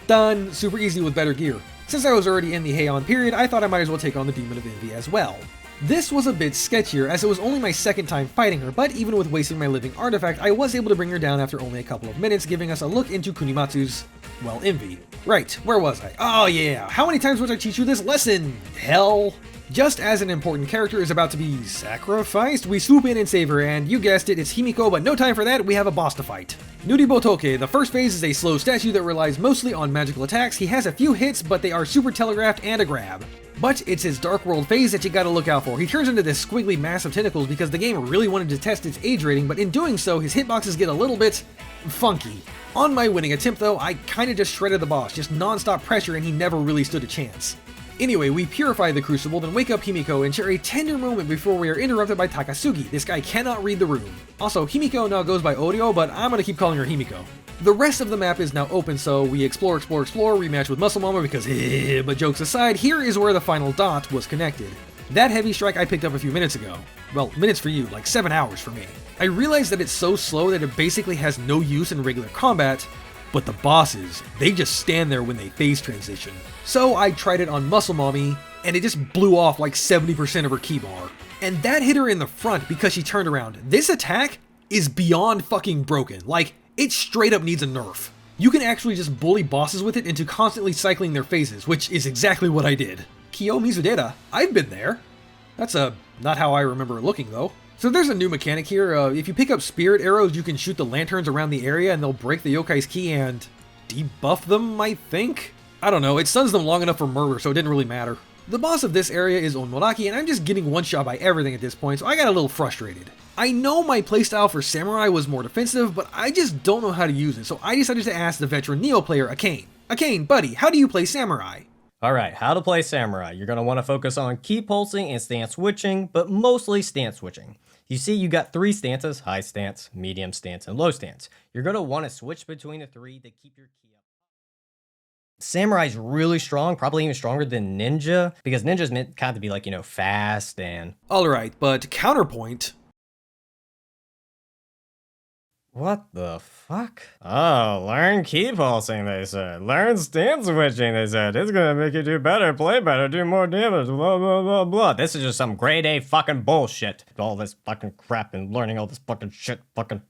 Done! Super easy with better gear. Since I was already in the Heian period, I thought I might as well take on the Demon of Envy as well. This was a bit sketchier, as it was only my second time fighting her, but even with wasting my living artifact, I was able to bring her down after only a couple of minutes, giving us a look into Kunimatsu's, well, envy. Right, where was I? Oh yeah, how many times must I teach you this lesson? Hell. Just as an important character is about to be sacrificed, we swoop in and save her, and you guessed it, it's Himiko, but no time for that, we have a boss to fight. Nuribotoke, the first phase is a slow statue that relies mostly on magical attacks. He has a few hits, but they are super telegraphed and a grab. But it's his Dark World phase that you gotta look out for. He turns into this squiggly mass of tentacles because the game really wanted to test its age rating, but in doing so, his hitboxes get a little bit funky. On my winning attempt though, I kinda just shredded the boss, just non-stop pressure, and he never really stood a chance. Anyway, we purify the Crucible, then wake up Himiko and share a tender moment before we are interrupted by Takasugi. This guy cannot read the room. Also, Himiko now goes by Oryo, but I'm gonna keep calling her Himiko. The rest of the map is now open, so we explore, rematch with Muscle Mama because but jokes aside, here is where the final dot was connected. That heavy strike I picked up a few minutes ago. Well, minutes for you, like 7 hours for me. I realized that it's so slow that it basically has no use in regular combat, but the bosses, they just stand there when they phase transition. So I tried it on Muscle Mommy, and it just blew off like 70% of her key bar. And that hit her in the front because she turned around. This attack is beyond fucking broken. Like, it straight up needs a nerf. You can actually just bully bosses with it into constantly cycling their phases, which is exactly what I did. Kyo Mizudera, I've been there. That's not how I remember it looking though. So there's a new mechanic here. If you pick up spirit arrows, you can shoot the lanterns around the area and they'll break the yokai's ki and debuff them, I think? I don't know, it stuns them long enough for murder, so it didn't really matter. The boss of this area is Onmoraki, and I'm just getting one shot by everything at this point, so I got a little frustrated. I know my playstyle for Samurai was more defensive, but I just don't know how to use it, so I decided to ask the veteran Nioh player, Akane. Akane, buddy, how do you play Samurai? Alright, how to play Samurai. You're going to want to focus on key pulsing and stance switching, but mostly stance switching. You see, you got 3 stances: high stance, medium stance, and low stance. You're going to want to switch between the 3 to keep your key up. Samurai's really strong, probably even stronger than Ninja, because Ninja's meant kind of to be like, fast and... Alright, but counterpoint. What the fuck? Oh, learn key pulsing, they said. Learn stance switching, they said. It's gonna make you do better, play better, do more damage, blah, blah, blah, blah. This is just some grade A fucking bullshit. All this fucking crap and learning all this fucking shit, fucking.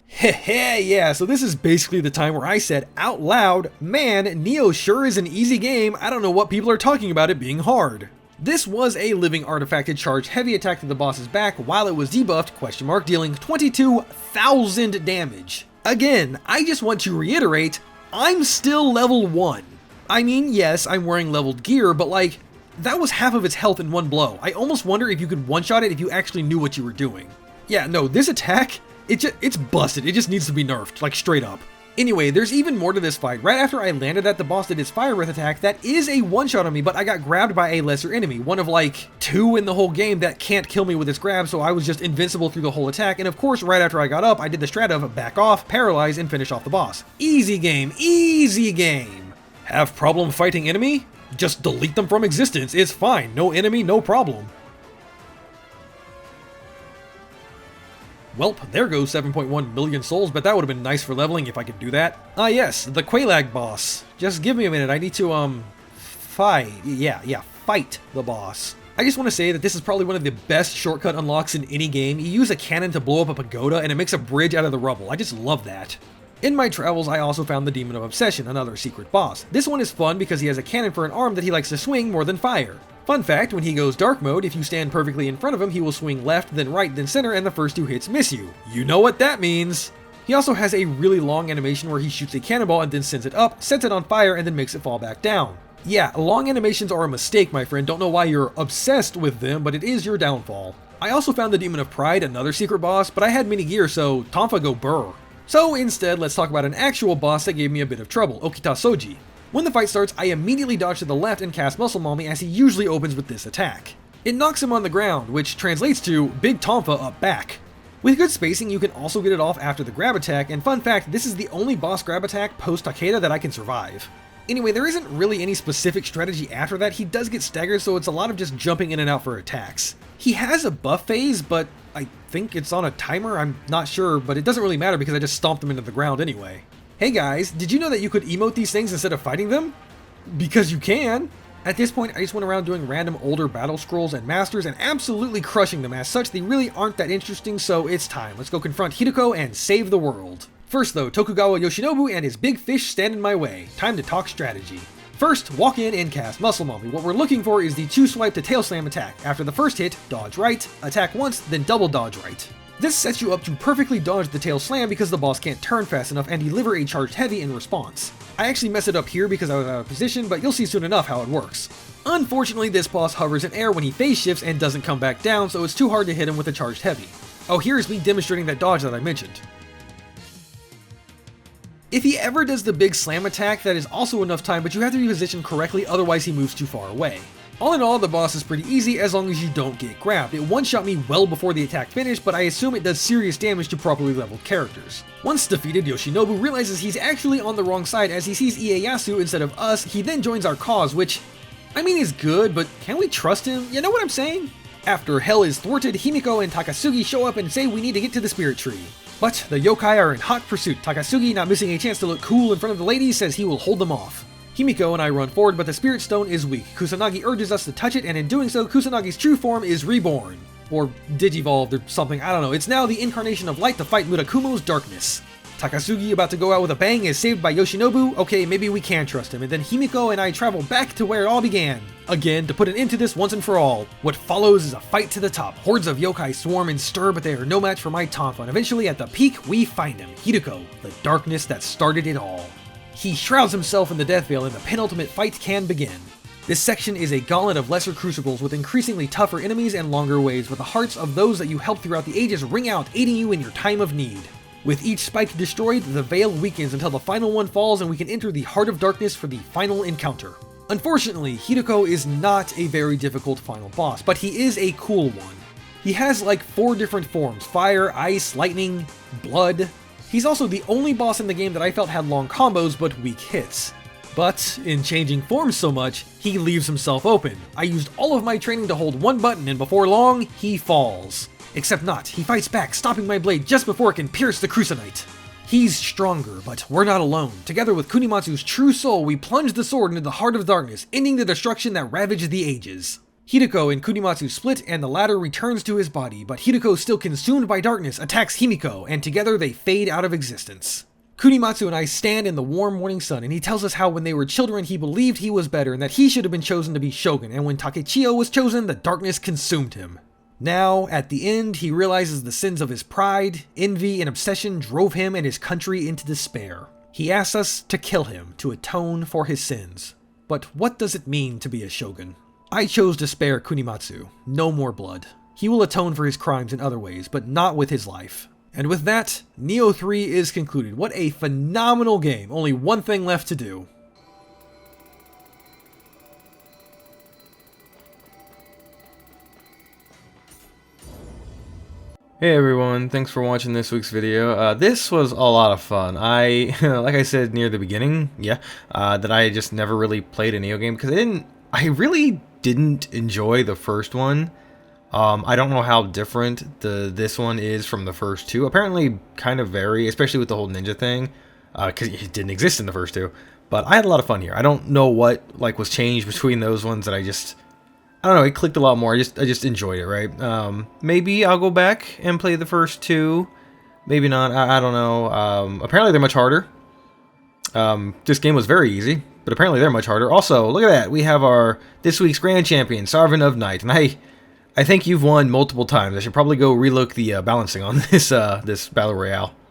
Heh, yeah, so this is basically the time where I said out loud, man, Nioh sure is an easy game, I don't know what people are talking about it being hard. This was a living artifacted charge heavy attack to the boss's back while it was debuffed, dealing 22,000 damage. Again, I just want to reiterate, I'm still level 1. I mean, yes, I'm wearing leveled gear, but like, that was half of its health in one blow. I almost wonder if you could one-shot it if you actually knew what you were doing. Yeah, no, this attack, it's busted, it just needs to be nerfed, like straight up. Anyway, there's even more to this fight. Right after I landed at the boss did his fire breath attack, that is a one-shot on me, but I got grabbed by a lesser enemy, one of like 2 in the whole game that can't kill me with its grab, so I was just invincible through the whole attack, and of course right after I got up, I did the strat of back off, paralyze, and finish off the boss. Easy game, easy game! Have problem fighting enemy? Just delete them from existence, it's fine, no enemy, no problem. Welp, there goes 7.1 million souls, but that would have been nice for leveling if I could do that. Ah yes, the Quelaag boss. Just give me a minute, I need to, fight the boss. I just want to say that this is probably one of the best shortcut unlocks in any game. You use a cannon to blow up a pagoda and it makes a bridge out of the rubble. I just love that. In my travels, I also found the Demon of Obsession, another secret boss. This one is fun because he has a cannon for an arm that he likes to swing more than fire. Fun fact, when he goes dark mode, if you stand perfectly in front of him, he will swing left, then right, then center, and the first 2 hits miss you. You know what that means! He also has a really long animation where he shoots a cannonball and then sends it up, sets it on fire, and then makes it fall back down. Yeah, long animations are a mistake, my friend. Don't know why you're obsessed with them, but it is your downfall. I also found the Demon of Pride, another secret boss, but I had mini gear, so Tonfa go burr. So instead, let's talk about an actual boss that gave me a bit of trouble, Okita Soji. When the fight starts, I immediately dodge to the left and cast Muscle Mommy as he usually opens with this attack. It knocks him on the ground, which translates to Big Tonfa up back. With good spacing, you can also get it off after the grab attack, and fun fact, this is the only boss grab attack post Takeda that I can survive. Anyway, there isn't really any specific strategy after that. He does get staggered, so it's a lot of just jumping in and out for attacks. He has a buff phase, but I think it's on a timer, I'm not sure, but it doesn't really matter because I just stomped him into the ground anyway. Hey guys, did you know that you could emote these things instead of fighting them? Because you can! At this point, I just went around doing random older battle scrolls and masters and absolutely crushing them. As such, they really aren't that interesting, so it's time. Let's go confront Hidoko and save the world. First though, Tokugawa Yoshinobu and his big fish stand in my way. Time to talk strategy. First, walk in and cast Muscle Mommy. What we're looking for is the 2-swipe to tail slam attack. After the first hit, dodge right, attack once, then double dodge right. This sets you up to perfectly dodge the tail slam because the boss can't turn fast enough and deliver a charged heavy in response. I actually messed it up here because I was out of position, but you'll see soon enough how it works. Unfortunately, this boss hovers in air when he phase shifts and doesn't come back down, so it's too hard to hit him with a charged heavy. Oh, here's me demonstrating that dodge that I mentioned. If he ever does the big slam attack, that is also enough time, but you have to be positioned correctly, otherwise he moves too far away. All in all, the boss is pretty easy as long as you don't get grabbed. It one-shot me well before the attack finished, but I assume it does serious damage to properly leveled characters. Once defeated, Yoshinobu realizes he's actually on the wrong side as he sees Ieyasu instead of us. He then joins our cause, which, I mean, is good, but can we trust him? You know what I'm saying? After hell is thwarted, Himiko and Takasugi show up and say we need to get to the spirit tree. But the yokai are in hot pursuit. Takasugi, not missing a chance to look cool in front of the ladies, says he will hold them off. Himiko and I run forward, but the Spirit Stone is weak. Kusanagi urges us to touch it, and in doing so, Kusanagi's true form is reborn. Or digivolved or something, I don't know. It's now the incarnation of light to fight Murakumo's darkness. Takasugi, about to go out with a bang, is saved by Yoshinobu. Okay, maybe we can trust him. And then Himiko and I travel back to where it all began. Again, to put an end to this once and for all. What follows is a fight to the top. Hordes of yokai swarm and stir, but they are no match for my Tonfa. And eventually, at the peak, we find him. Hidoko, the darkness that started it all. He shrouds himself in the death veil and the penultimate fight can begin. This section is a gauntlet of lesser crucibles with increasingly tougher enemies and longer waves, where the hearts of those that you helped throughout the ages ring out, aiding you in your time of need. With each spike destroyed, the veil weakens until the final one falls and we can enter the Heart of Darkness for the final encounter. Unfortunately, Hidoko is not a very difficult final boss, but he is a cool one. He has like 4 different forms: fire, ice, lightning, blood. He's also the only boss in the game that I felt had long combos but weak hits. But in changing forms so much, he leaves himself open. I used all of my training to hold one button, and before long, he falls. Except not, he fights back, stopping my blade just before it can pierce the Crucible. He's stronger, but we're not alone. Together with Kunimatsu's true soul, we plunge the sword into the heart of darkness, ending the destruction that ravaged the ages. Hidoko and Kunimatsu split, and the latter returns to his body, but Hidoko, still consumed by darkness, attacks Himiko, and together they fade out of existence. Kunimatsu and I stand in the warm morning sun, and he tells us how when they were children he believed he was better and that he should have been chosen to be shogun, and when Takechiyo was chosen, the darkness consumed him. Now, at the end, he realizes the sins of his pride, envy, and obsession drove him and his country into despair. He asks us to kill him to atone for his sins. But what does it mean to be a shogun? I chose to spare Kunimatsu. No more blood. He will atone for his crimes in other ways, but not with his life. And with that, Nioh 3 is concluded. What a phenomenal game. Only one thing left to do. Hey everyone, thanks for watching this week's video. This was a lot of fun. Like I said near the beginning, that I just never really played a Nioh game because I really didn't enjoy the first one. I don't know how different this one is from the first two. Apparently kind of vary, especially with the whole ninja thing, because it didn't exist in the first two. But I had a lot of fun here. I don't know what was changed between those ones that I don't know, it clicked a lot more. I just enjoyed it, right? Maybe I'll go back and play the first two. Maybe not. I don't know. Apparently they're much harder. This game was very easy, but apparently they're much harder. Also, look at that. We have this week's grand champion, Sarvin of Night, and I think you've won multiple times. I should probably go relook the balancing on this battle royale.